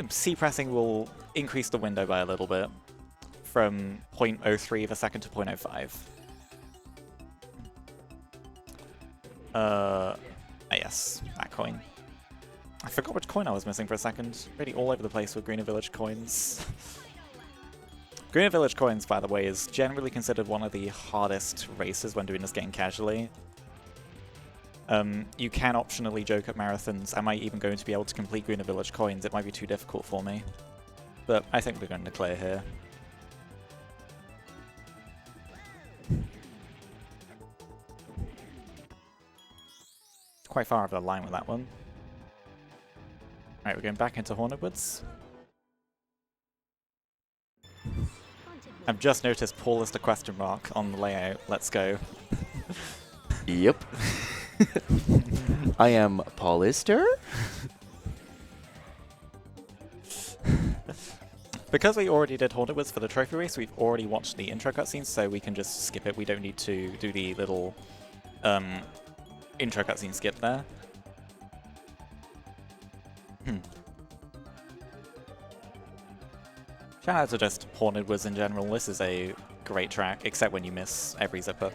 C-pressing will increase the window by a little bit, from 0.03 of a second to 0.05. Yes, that coin. I forgot which coin I was missing for a second. Really all over the place with Greener Village coins. Greener Village coins, by the way, is generally considered one of the hardest races when doing this game casually. You can optionally joke at marathons, am I even going to be able to complete Greener Village coins? It might be too difficult for me. But I think we're going to clear here. Quite far over the line with that one. Alright, we're going back into Haunted Woods. I've just noticed Paul is the question mark on the layout. Let's go. Yep. I am Paulister. Because we already did Haunted Woods for the trophy race, we've already watched the intro cutscenes, so we can just skip it. We don't need to do the little intro cutscene skip there. Shout out to just Haunted Woods in general. This is a great track, except when you miss every zipper.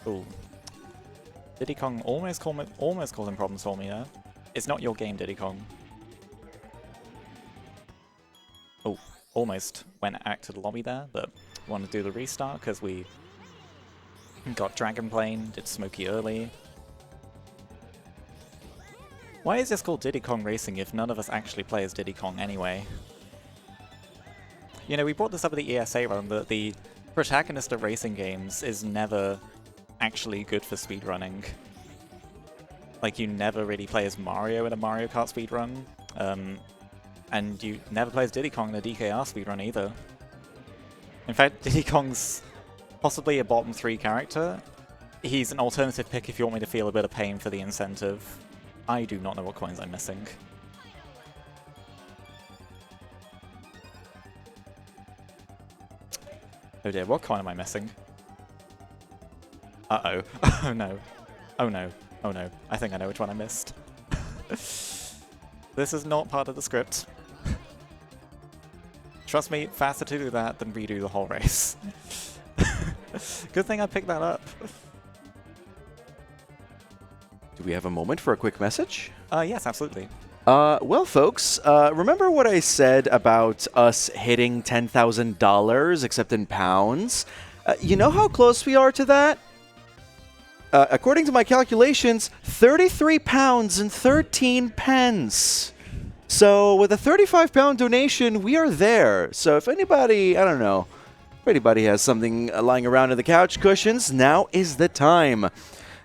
Ooh. Diddy Kong almost causing problems for me there. It's not your game, Diddy Kong. Oh, almost went out to the lobby there, but want to do the restart because we got Dragon Plane, did Smoky early. Why is this called Diddy Kong Racing if none of us actually play as Diddy Kong anyway? You know, we brought this up at the ESA run, that the protagonist of racing games is never actually good for speedrunning. Like, you never really play as Mario in a Mario Kart speedrun, and you never play as Diddy Kong in a DKR speedrun either. In fact, Diddy Kong's possibly a bottom 3 character. He's an alternative pick if you want me to feel a bit of pain for the incentive. I do not know what coins I'm missing. Oh dear, what coin am I missing? Uh-oh. Oh no. Oh no. Oh no. I think I know which one I missed. This is not part of the script. Trust me, faster to do that than redo the whole race. Good thing I picked that up. Do we have a moment for a quick message? Yes, absolutely. Well, folks, remember what I said about us hitting $10,000, except in pounds? You know how close we are to that? According to my calculations, 33 pounds and 13 pence. So with a 35-pound donation, we are there. So if anybody, I don't know, if anybody has something lying around in the couch cushions, now is the time.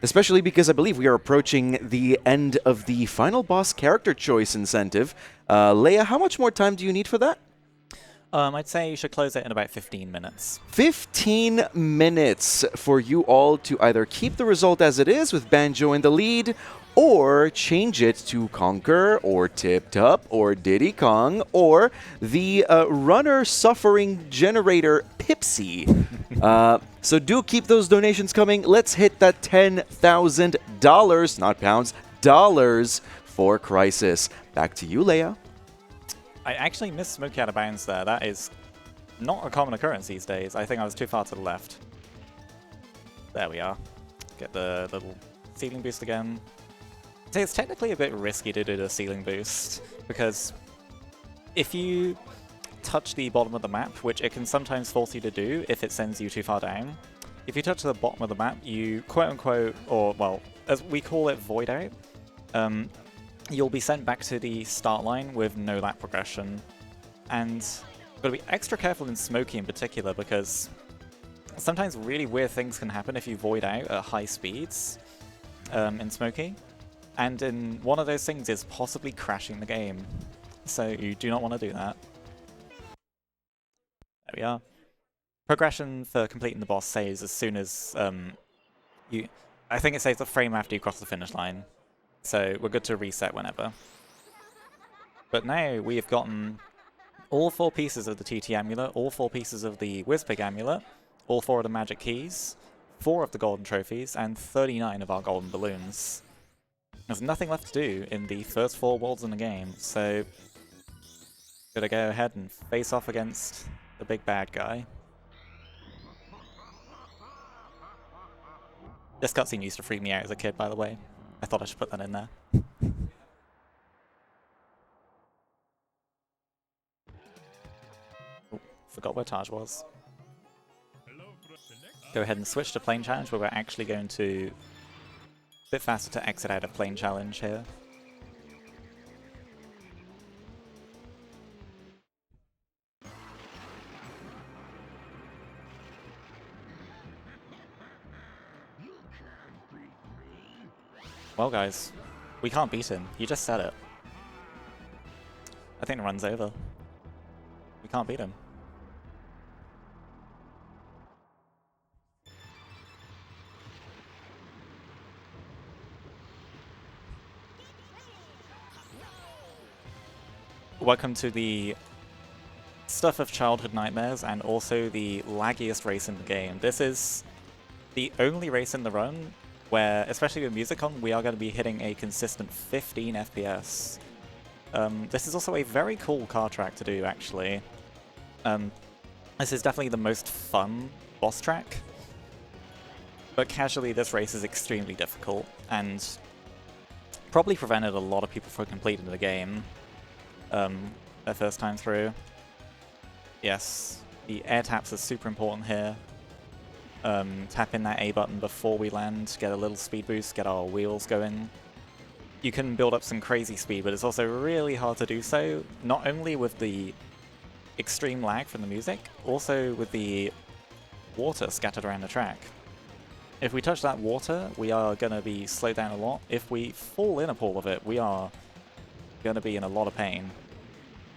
Especially because I believe we are approaching the end of the final boss character choice incentive. Leah, how much more time do you need for that? I'd say you should close it in about 15 minutes. 15 minutes for you all to either keep the result as it is with Banjo in the lead, or change it to Conquer, or Tip Top, or Diddy Kong, or the runner suffering generator Pipsy. So do keep those donations coming. Let's hit that $10,000, not pounds, dollars for Crisis. Back to you, Leah. I actually missed Smokey out of bounds there. That is not a common occurrence these days. I think I was too far to the left. There we are. Get the little ceiling boost again. So it's technically a bit risky to do the ceiling boost, because if you touch the bottom of the map, which it can sometimes force you to do if it sends you too far down, if you touch the bottom of the map, you quote-unquote, or well, as we call it, void out, you'll be sent back to the start line with no lap progression. And you've got to be extra careful in Smokey in particular, because sometimes really weird things can happen if you void out at high speeds in Smokey. And in one of those things is possibly crashing the game. So you do not want to do that. There we are. Progression for completing the boss saves as soon as I think it saves a frame after you cross the finish line. So we're good to reset whenever. But now we have gotten all 4 pieces of the TT Amulet, all 4 pieces of the Wizpig Amulet, all 4 of the Magic Keys, 4 of the Golden Trophies, and 39 of our Golden Balloons. There's nothing left to do in the first 4 worlds in the game, so gotta go ahead and face off against the big bad guy. This cutscene used to freak me out as a kid, by the way. I thought I should put that in there. Oh, forgot where Taj was. Go ahead and switch to Plane Challenge, where we're actually going to a bit faster to exit out of Plane Challenge here. Well, guys, we can't beat him. You just said it. I think the run's over. We can't beat him. Welcome to the stuff of childhood nightmares and also the laggiest race in the game. This is the only race in the run where, especially with music on, we are going to be hitting a consistent 15 FPS. This is also a very cool car track to do, actually. This is definitely the most fun boss track. But casually, this race is extremely difficult, and probably prevented a lot of people from completing the game their first time through. Yes, the air taps are super important here. Tap in that A button before we land, get a little speed boost, get our wheels going. you can build up some crazy speed, but it's also really hard to do so, not only with the extreme lag from the music, also with the water scattered around the track. If we touch that water, we are going to be slowed down a lot. If we fall in a pool of it, we are going to be in a lot of pain.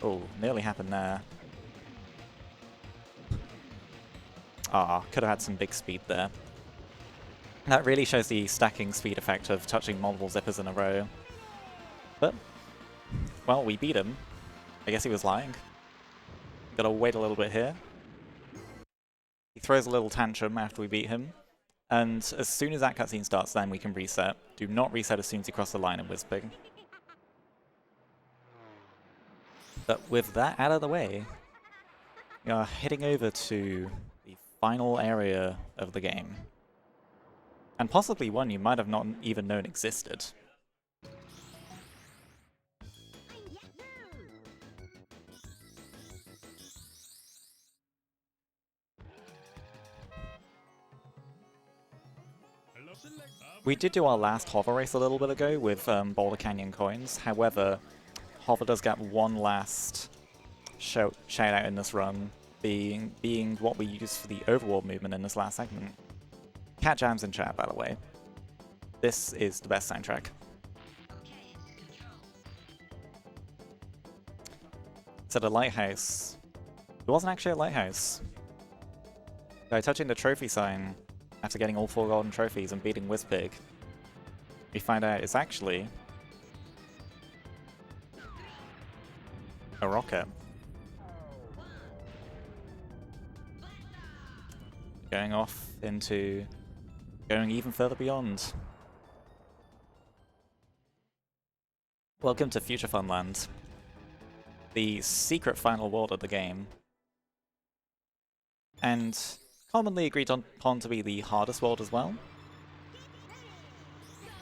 Oh, nearly happened there. Ah, could have had some big speed there. That really shows the stacking speed effect of touching multiple zippers in a row. But, well, we beat him. I guess he was lying. Gotta wait a little bit here. He throws a little tantrum after we beat him. And as soon as that cutscene starts, then we can reset. Do not reset as soon as you cross the line in Whizpig. But with that out of the way, we are heading over to the final area of the game. And possibly one you might have not even known existed. We did do our last hover race a little bit ago with Boulder Canyon coins. However, hover does get one last shout out in this run, being what we use for the overworld movement in this last segment. Cat jams in chat, by the way. This is the best soundtrack. It's at a lighthouse. It wasn't actually a lighthouse. By touching the trophy sign, after getting all 4 golden trophies and beating Whizpig, we find out it's actually a rocket. Going off into going even further beyond. Welcome to Future Funland, the secret final world of the game, and commonly agreed upon to be the hardest world as well.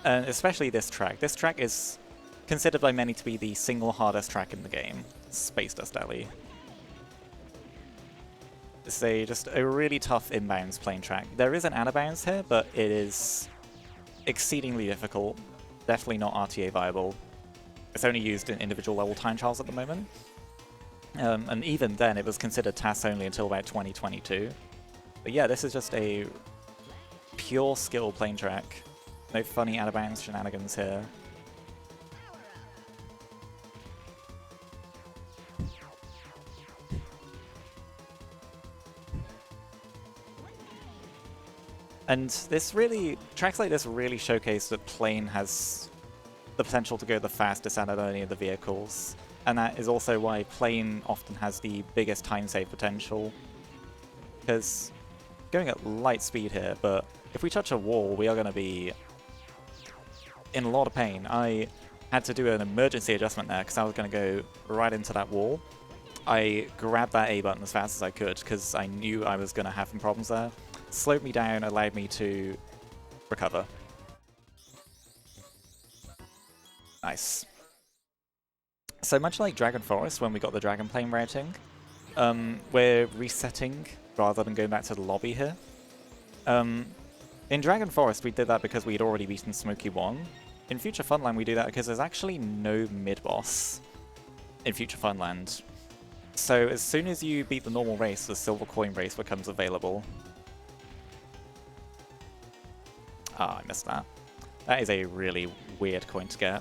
And especially this track. This track is considered by many to be the single hardest track in the game, Space Dust Alley. It's just a really tough inbounds plane track. There is an out-of-bounds here, but it is exceedingly difficult. Definitely not RTA viable. It's only used in individual level time trials at the moment. And even then, it was considered tasks only until about 2022. But yeah, this is just a pure skill plane track. No funny out-of-bounds shenanigans here. And tracks like this really showcase that plane has the potential to go the fastest out of any of the vehicles. And that is also why plane often has the biggest time save potential. Because going at light speed here, but if we touch a wall, we are going to be in a lot of pain. I had to do an emergency adjustment there because I was going to go right into that wall. I grabbed that A button as fast as I could because I knew I was going to have some problems there. Slowed me down, allowed me to recover. Nice. So much like Dragon Forest, when we got the Dragon Plane routing, we're resetting rather than going back to the lobby here. In Dragon Forest, we did that because we had already beaten Smoky 1. In Future Funland, we do that because there's actually no mid-boss in Future Funland. So as soon as you beat the normal race, the silver coin race becomes available. Ah, I missed that. That is a really weird coin to get.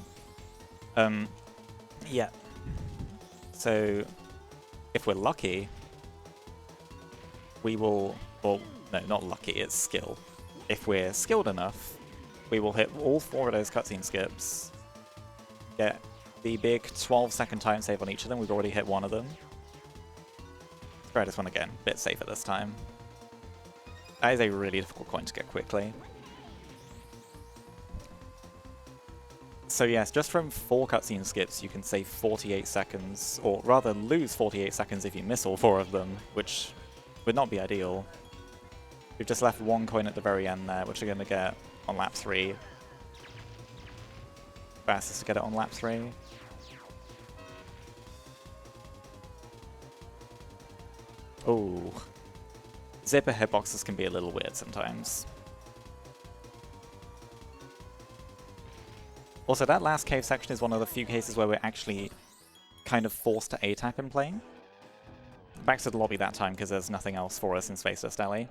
Yeah. So, if we're lucky, we will... Well, no, not lucky, it's skill. If we're skilled enough, we will hit all 4 of those cutscene skips, get the big 12-second time save on each of them. We've already hit 1 of them. Let's try this one again. Bit safer this time. That is a really difficult coin to get quickly. So yes, just from 4 cutscene skips, you can save 48 seconds, or rather lose 48 seconds if you miss all 4 of them, which would not be ideal. We've just left 1 coin at the very end there, which we're going to get on lap 3. Fastest to get it on lap 3. Oh. Zipper hitboxes can be a little weird sometimes. Also, that last cave section is one of the few cases where we're actually kind of forced to A-tap in playing. Back to the lobby that time, because there's nothing else for us in Space Dust Alley.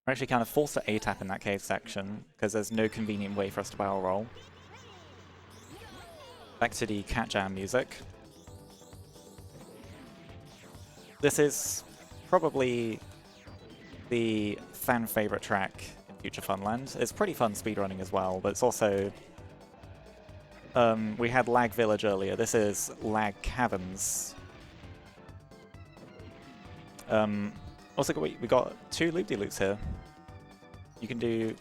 We're actually kind of forced to A-tap in that cave section, because there's no convenient way for us to barrel roll. Back to the cat jam music. This is probably the fan favorite track in Future Funland. It's pretty fun speedrunning as well, but it's also... we had Lag Village earlier. This is Lag Caverns. Also, we got 2 loop-de-loops here. You can do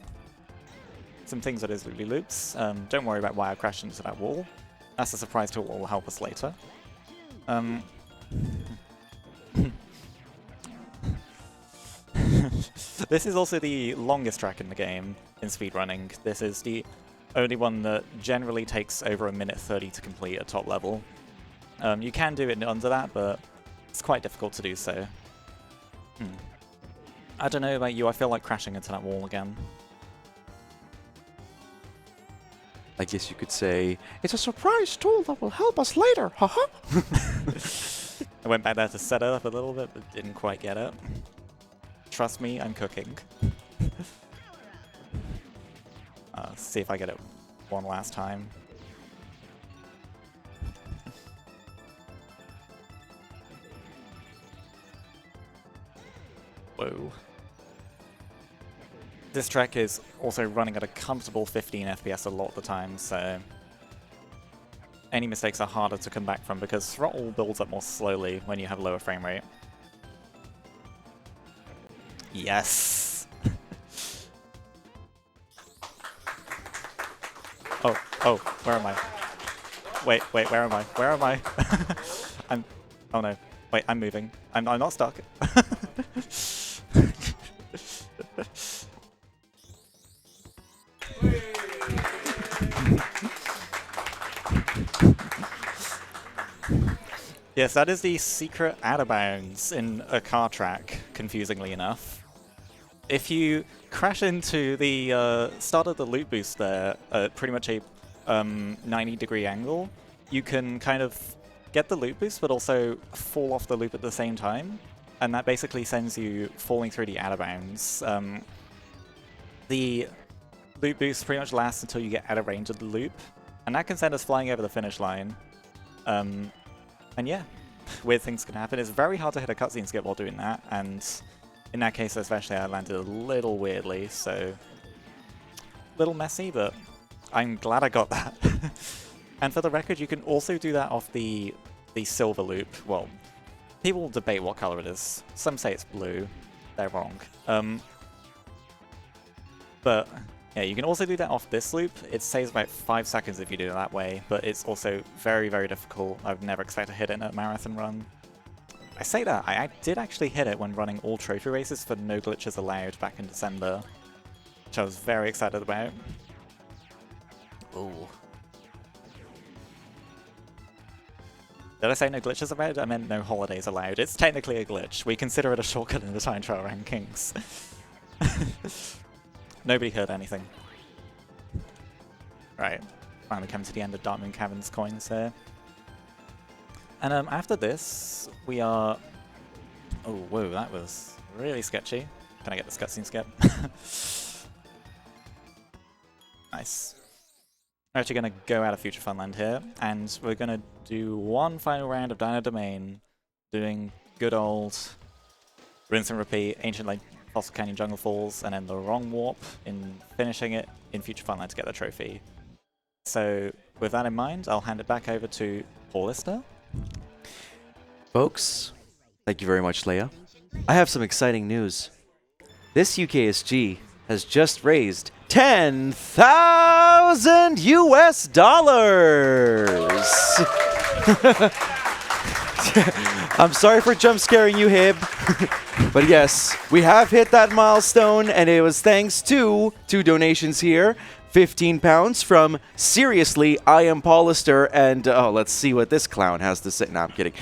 some things that is loop-de-loops. Don't worry about why I crashed into that wall. That's a surprise tool that will help us later. This is also the longest track in the game in speedrunning. This is the only one that generally takes over 1:30 to complete at top level. You can do it under that, but it's quite difficult to do so. I don't know about you, I feel like crashing into that wall again. I guess you could say, it's a surprise tool that will help us later, haha! I went back there to set it up a little bit, but didn't quite get it. Trust me, I'm cooking. See if I get it one last time. Whoa. This track is also running at a comfortable 15 FPS a lot of the time, so any mistakes are harder to come back from because throttle builds up more slowly when you have lower frame rate. Yes! Oh, where am I? Wait, where am I? Where am I? Oh no. Wait, I'm moving. I'm not stuck. Yes, that is the secret out of bounds in a car track, confusingly enough. If you crash into the start of the loop boost there at pretty much a 90-degree angle, you can kind of get the loop boost but also fall off the loop at the same time, and that basically sends you falling through the out of bounds. The loop boost pretty much lasts until you get out of range of the loop, and that can send us flying over the finish line. And yeah, weird things can happen. It's very hard to hit a cutscene skip while doing that, and in that case especially I landed a little weirdly, so a little messy, but I'm glad I got that. And for the record, you can also do that off the silver loop. Well, people debate what color it is. Some say it's blue. They're wrong. But yeah, you can also do that off this loop. It saves about 5 seconds if you do it that way, but it's also very, very difficult. I would never expect to hit it in a marathon run. I say that, I did actually hit it when running all trophy races for No Glitches Allowed back in December, which I was very excited about. Ooh. Did I say no glitches allowed? I meant no holidays allowed. It's technically a glitch. We consider it a shortcut in the time trial rankings. Nobody heard anything. Right, finally come to the end of Dark Moon Caverns coins here. And after this, we are... Oh, whoa, that was really sketchy. Can I get this cutscene skip? Nice. We're actually going to go out of Future Funland here, and we're going to do one final round of Dino Domain, doing good old rinse and repeat, Ancient Lake, Fossil Canyon, Jungle Falls, and then the wrong warp in finishing it in Future Funland to get the trophy. So with that in mind, I'll hand it back over to Paulista. Folks, thank you very much, Leah. I have some exciting news. This UKSG has just raised 10,000 US dollars. I'm sorry for jump scaring you, Hib. But yes, we have hit that milestone, and it was thanks to 2 donations here. £15 from Seriously, I Am Paulister, and let's see what this clown has to say. No, I'm kidding.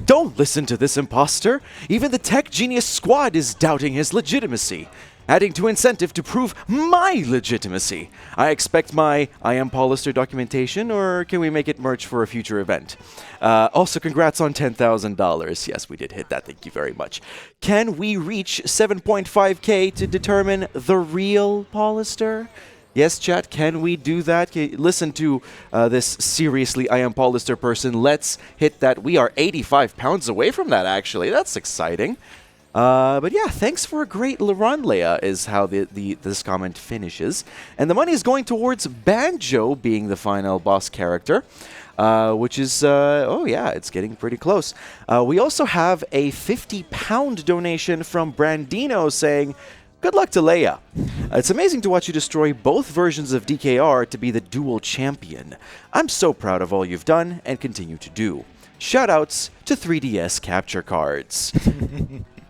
Don't listen to this imposter. Even the Tech Genius Squad is doubting his legitimacy. Adding to incentive to prove my legitimacy. I expect my I am Paulister documentation, or can we make it merch for a future event? Also, congrats on $10,000. Yes, we did hit that. Thank you very much. Can we reach 7.5K to determine the real Paulister? Yes, chat, can we do that? Listen to this seriously I am Paulister person. Let's hit that. We are 85 pounds away from that, actually. That's exciting. But yeah, thanks for a great run, Leah, is how this comment finishes. And the money is going towards Banjo being the final boss character, which is, oh yeah, it's getting pretty close. We also have a £50 donation from Brandino saying, good luck to Leah. It's amazing to watch you destroy both versions of DKR to be the dual champion. I'm so proud of all you've done and continue to do. Shoutouts to 3DS capture cards.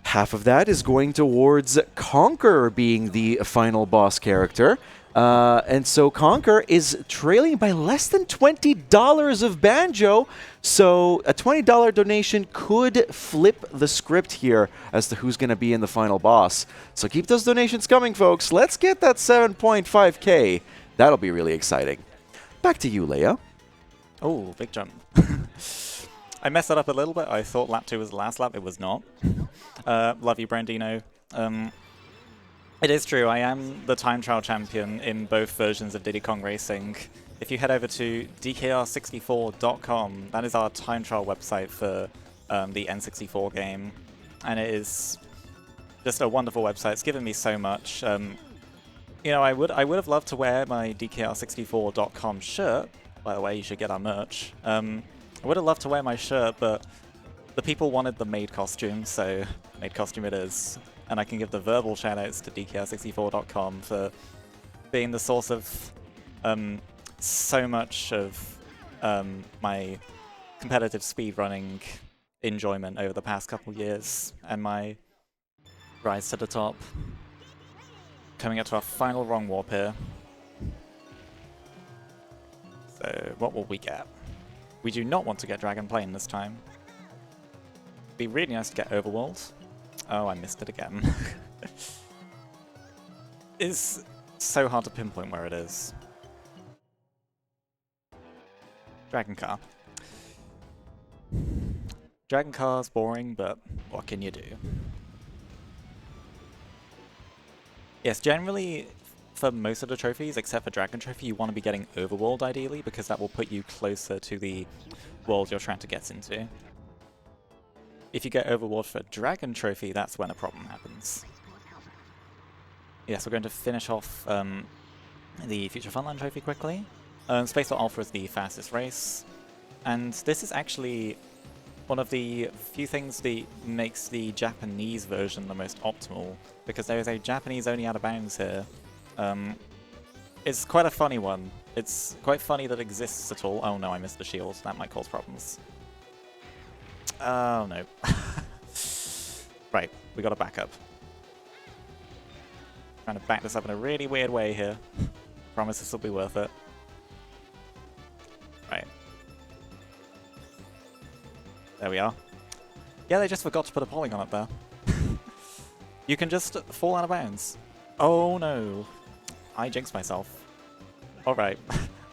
Half of that is going towards Conquer being the final boss character. And so Conquer is trailing by less than $20 of Banjo. So a $20 donation could flip the script here as to who's going to be in the final boss. So keep those donations coming, folks. Let's get that 7.5K. That'll be really exciting. Back to you, Leah. Oh, big jump. I messed it up a little bit. I thought lap 2 was the last lap. It was not. Love you, Brandino. It is true, I am the time trial champion in both versions of Diddy Kong Racing. If you head over to dkr64.com, that is our time trial website for the N64 game. And it is just a wonderful website. It's given me so much. You know, I would have loved to wear my dkr64.com shirt. By the way, you should get our merch. I would have loved to wear my shirt, but the people wanted the maid costume, so maid costume it is. And I can give the verbal shoutouts to dkr64.com for being the source of so much of my competitive speedrunning enjoyment over the past couple years, and my rise to the top. Coming up to our final wrong warp here. So what will we get? We do not want to get Dragon Plane this time. It'd be really nice to get Overworld. Oh, I missed it again. It's so hard to pinpoint where it is. Dragon Car. Dragon Car's boring, but what can you do? Yes, generally, for most of the trophies, except for Dragon Trophy, you want to be getting Overworld ideally, because that will put you closer to the world you're trying to get into. If you get Overworld for Dragon Trophy, that's when a problem happens. Yes, we're going to finish off the Future Funland Trophy quickly. Space Alpha is the fastest race, and this is actually one of the few things that makes the Japanese version the most optimal, because there is a Japanese only out of bounds here. It's quite a funny one. It's quite funny that it exists at all. Oh no, I missed the shield. That might cause problems. Oh no. Right, we gotta back up. Trying to back this up in a really weird way here. Promise this will be worth it. Right. There we are. Yeah, they just forgot to put a polygon up there. You can just fall out of bounds. Oh no. I jinxed myself. Alright.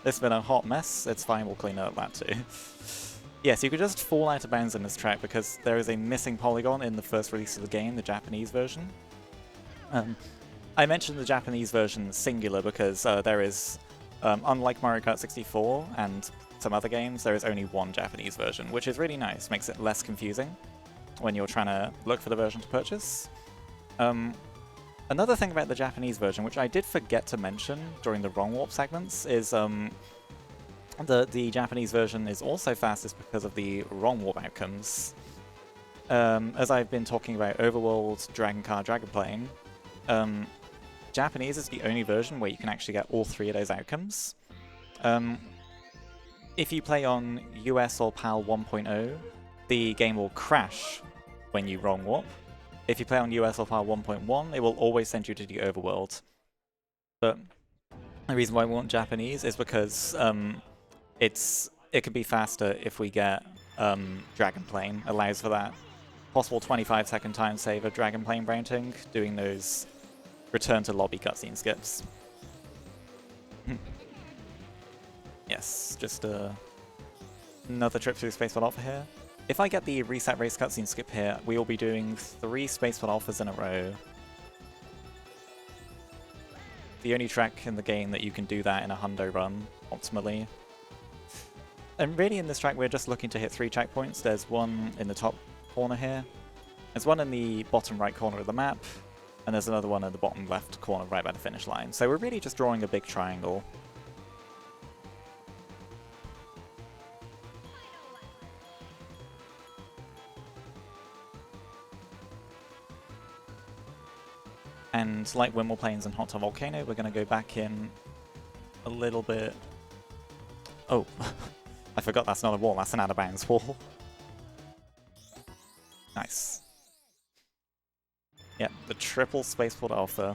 This has been a hot mess. It's fine, we'll clean it up that too. Yes, you could just fall out of bounds in this track because there is a missing polygon in the first release of the game, the Japanese version. I mentioned the Japanese version singular because there is, unlike Mario Kart 64 and some other games, there is only one Japanese version, which is really nice. Makes it less confusing when you're trying to look for the version to purchase. Another thing about the Japanese version, which I did forget to mention during the wrong warp segments, is the Japanese version is also fastest because of the wrong warp outcomes. As I've been talking about Overworld, Dragon Car, Dragon Plane, Japanese is the only version where you can actually get all three of those outcomes. If you play on US or PAL 1.0, the game will crash when you wrong warp. If you play on US or PAL 1.1, it will always send you to the overworld. But the reason why we want Japanese is because it could be faster if we get Dragon Plane. Allows for that possible 25-second time save of Dragon Plane mounting, doing those return to lobby cutscene skips. Yes, just another trip through Spaceball Alpha here. If I get the reset race cutscene skip here, we will be doing 3 Spaceball Alphas in a row. The only track in the game that you can do that in a hundo run, optimally. And really in this track we're just looking to hit 3 checkpoints. There's one in the top corner here. There's one in the bottom right corner of the map. And there's another one in the bottom left corner right by the finish line. So we're really just drawing a big triangle. And like Wimble Plains and Hot Tub Volcano, we're going to go back in a little bit. Oh, I forgot that's not a wall, that's an out of bounds wall. Nice. Yep, the triple Spaceport Alpha.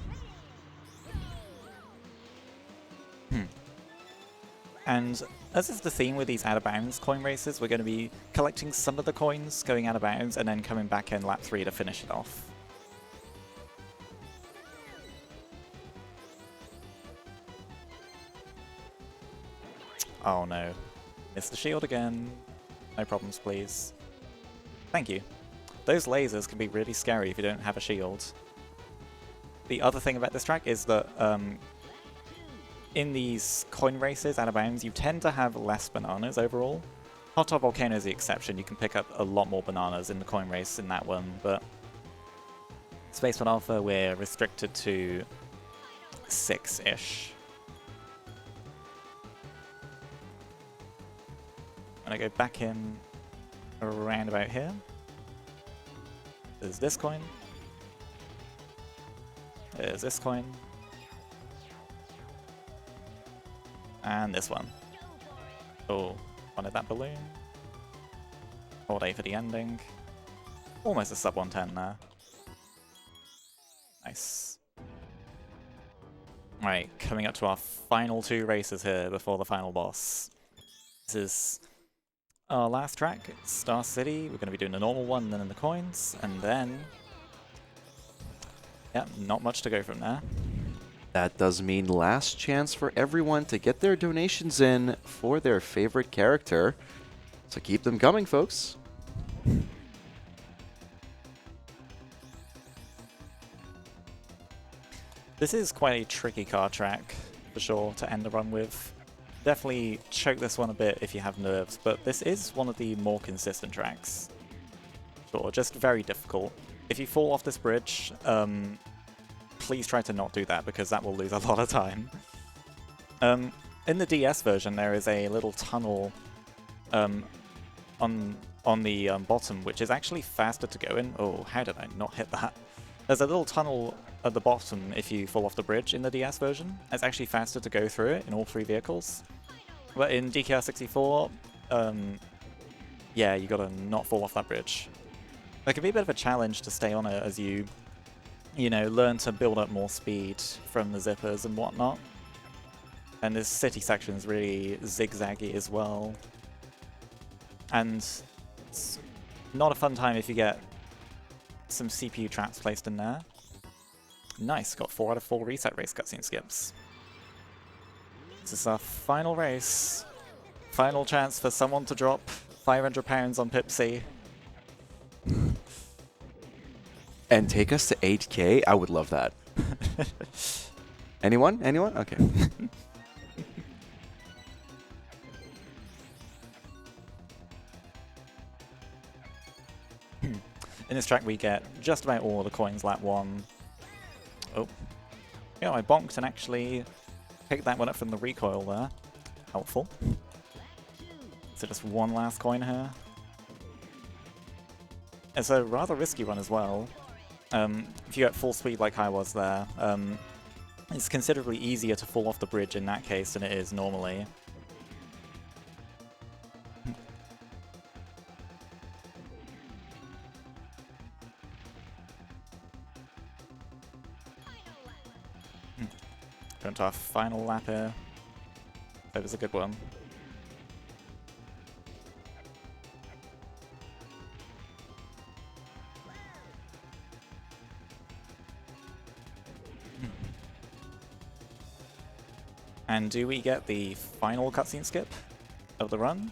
And as is the theme with these out of bounds coin races, we're going to be collecting some of the coins, going out of bounds, and then coming back in lap 3 to finish it off. Oh no. Missed the shield again. No problems, please. Thank you. Those lasers can be really scary if you don't have a shield. The other thing about this track is that in these coin races out of bounds, you tend to have less bananas overall. Hot Top Volcano is the exception. You can pick up a lot more bananas in the coin race in that one, but Space One Alpha, we're restricted to 6-ish. I'm gonna go back in around about here. There's this coin. There's this coin. And this one. Oh, wanted that balloon. Hold A for the ending. Almost a sub 110 there. Nice. Right, coming up to our final 2 races here before the final boss. This is our last track, Star City. We're going to be doing the normal one, then in the coins, and then... yeah, not much to go from there. That does mean last chance for everyone to get their donations in for their favorite character. So keep them coming, folks. This is quite a tricky card track, for sure, to end the run with. Definitely choke this one a bit if you have nerves, but this is one of the more consistent tracks. Sure, just very difficult. If you fall off this bridge, please try to not do that, because that will lose a lot of time. In the DS version, there is a little tunnel on the bottom, which is actually faster to go in. Oh, how did I not hit that? There's a little tunnel at the bottom if you fall off the bridge in the DS version. It's actually faster to go through it in all 3 vehicles. But in DKR64, yeah, you gotta not fall off that bridge. It can be a bit of a challenge to stay on it as you know, learn to build up more speed from the zippers and whatnot. And this city section is really zigzaggy as well. And it's not a fun time if you get some CPU traps placed in there. Nice, got 4 out of 4 reset race cutscene skips. This is our final race. Final chance for someone to drop £500 on Pipsy. And take us to 8K? I would love that. Anyone? Anyone? Okay. In this track we get just about all the coins lap 1. Oh. Yeah, I bonked and actually picked that one up from the recoil there. Helpful. So just one last coin here. It's a rather risky one as well. If you get full speed like I was there, it's considerably easier to fall off the bridge in that case than it is normally. Going to our final lap here. That was a good one. And do we get the final cutscene skip of the run?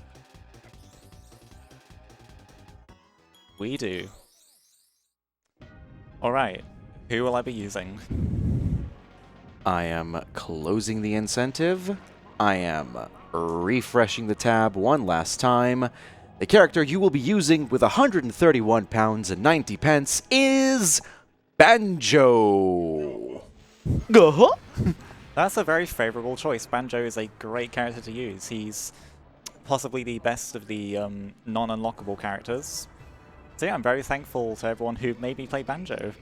We do. Alright, who will I be using? I am closing the incentive. I am refreshing the tab one last time. The character you will be using with £131 and 90 pence is Banjo. Uh-huh. That's a very favourable choice. Banjo is a great character to use. He's possibly the best of the non-unlockable characters. So yeah, I'm very thankful to everyone who made me play Banjo.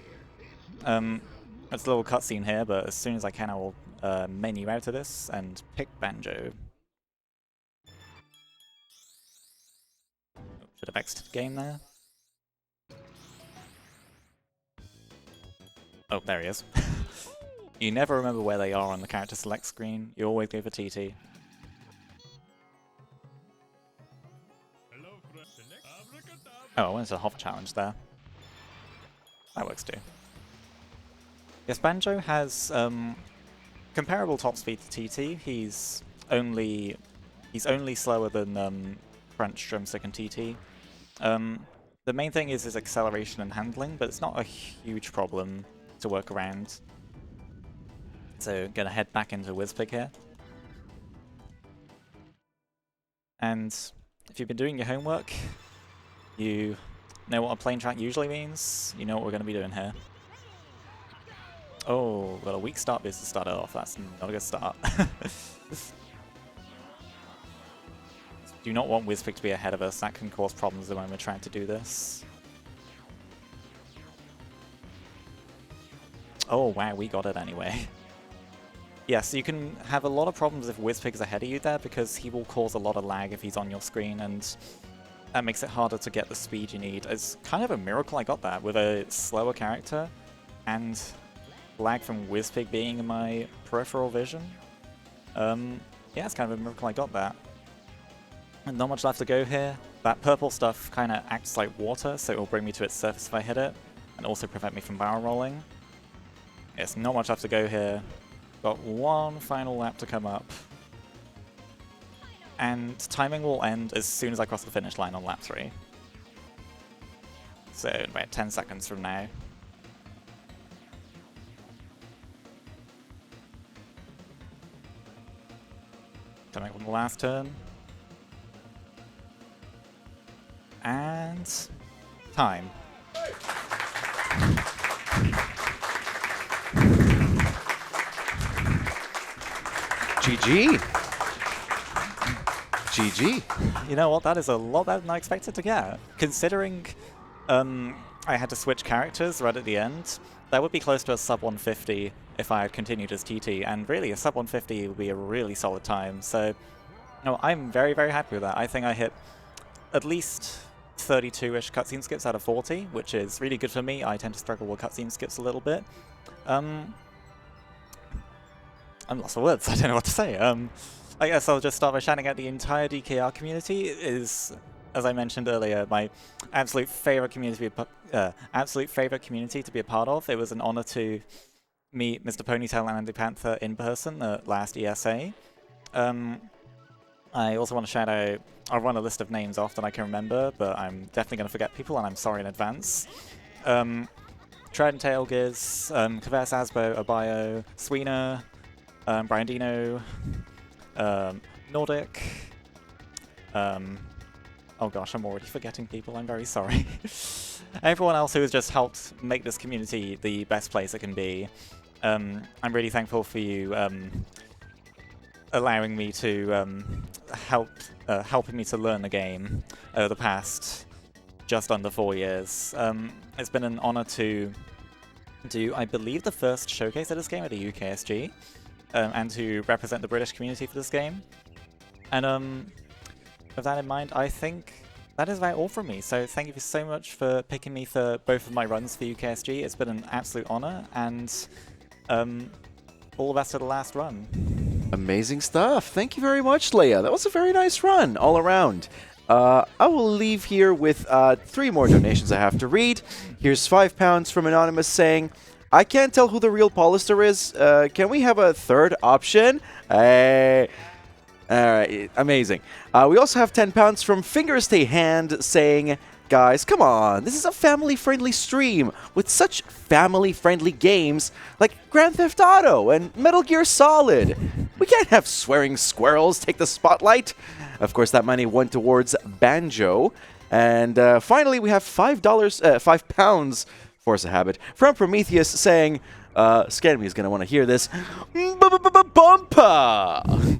It's a little cutscene here, but as soon as I can, I will menu out of this and pick Banjo. Should have exited game there. Oh, there he is. You never remember where they are on the character select screen. You always go for TT. Oh, I went to the Hoff challenge there. That works too. Yes, Banjo has comparable top speed to TT. He's only slower than Crunch, Drumstick, and TT. The main thing is his acceleration and handling, but it's not a huge problem to work around. So, gonna head back into Wizpig here. And if you've been doing your homework, you know what a plane track usually means. You know what we're gonna be doing here. Oh, got a weak start boost to start it off. That's not a good start. Do not want Wizpig to be ahead of us. That can cause problems when we're trying to do this. Oh wow, we got it anyway. Yes, you can have a lot of problems if Wizpig's ahead of you there, because he will cause a lot of lag if he's on your screen, and that makes it harder to get the speed you need. It's kind of a miracle I got that with a slower character and lag from Wizpig being in my peripheral vision. Yeah, it's kind of a miracle I got that. And not much left to go here. That purple stuff kind of acts like water, so it will bring me to its surface if I hit it, and also prevent me from barrel rolling. Yes, not much left to go here. Got one final lap to come up. And timing will end as soon as I cross the finish line on lap 3. So, in about 10 seconds from now. Coming from the last turn. And time. GG. GG. You know what, that is a lot better than I expected to get. Considering I had to switch characters right at the end, that would be close to a sub 150 if I had continued as TT, and really a sub 150 would be a really solid time, so no, I'm very, very happy with that. I think I hit at least 32-ish cutscene skips out of 40, which is really good for me. I tend to struggle with cutscene skips a little bit. I'm lost for words, I don't know what to say. I guess I'll just start by shouting out the entire DKR community. It is, as I mentioned earlier, my absolute favorite community to be a part of. It was an honor to meet Mr. Ponytail and Andy Panther in person at last ESA. I also want to shout out, I'll run a list of names off that I can remember, but I'm definitely going to forget people, and I'm sorry in advance. Trident Tail Giz, Kavess Asbo, Abayo, Sweener, Brian Dino, Nordic, oh gosh, I'm already forgetting people, I'm very sorry. Everyone else who has just helped make this community the best place it can be. I'm really thankful for you allowing me to helping me to learn the game over the past just under 4 years. It's been an honor to do, I believe, the first showcase of this game at the UKSG, and to represent the British community for this game. And with that in mind, I think that is about all from me. So thank you so much for picking me for both of my runs for UKSG. It's been an absolute honor, and all the best to the last run. Amazing stuff. Thank you very much, Leah. That was a very nice run all around. I will leave here with 3 more donations I have to read. Here's £5 from Anonymous saying, I can't tell who the real Polister is. Can we have a third option? Alright, amazing. We also have 10 pounds from Fingers Stay Hand saying, guys, come on, this is a family-friendly stream with such family-friendly games like Grand Theft Auto and Metal Gear Solid. We can't have swearing squirrels take the spotlight. Of course, that money went towards Banjo. And finally, we have £5, force a habit, from Prometheus saying, Scanmy is going to want to hear this, Bumpa!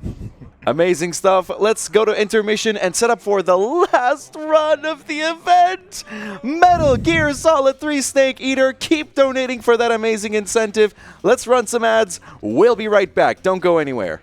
Amazing stuff. Let's go to intermission and set up for the last run of the event. Metal Gear Solid 3 Snake Eater. Keep donating for that amazing incentive. Let's run some ads. We'll be right back. Don't go anywhere.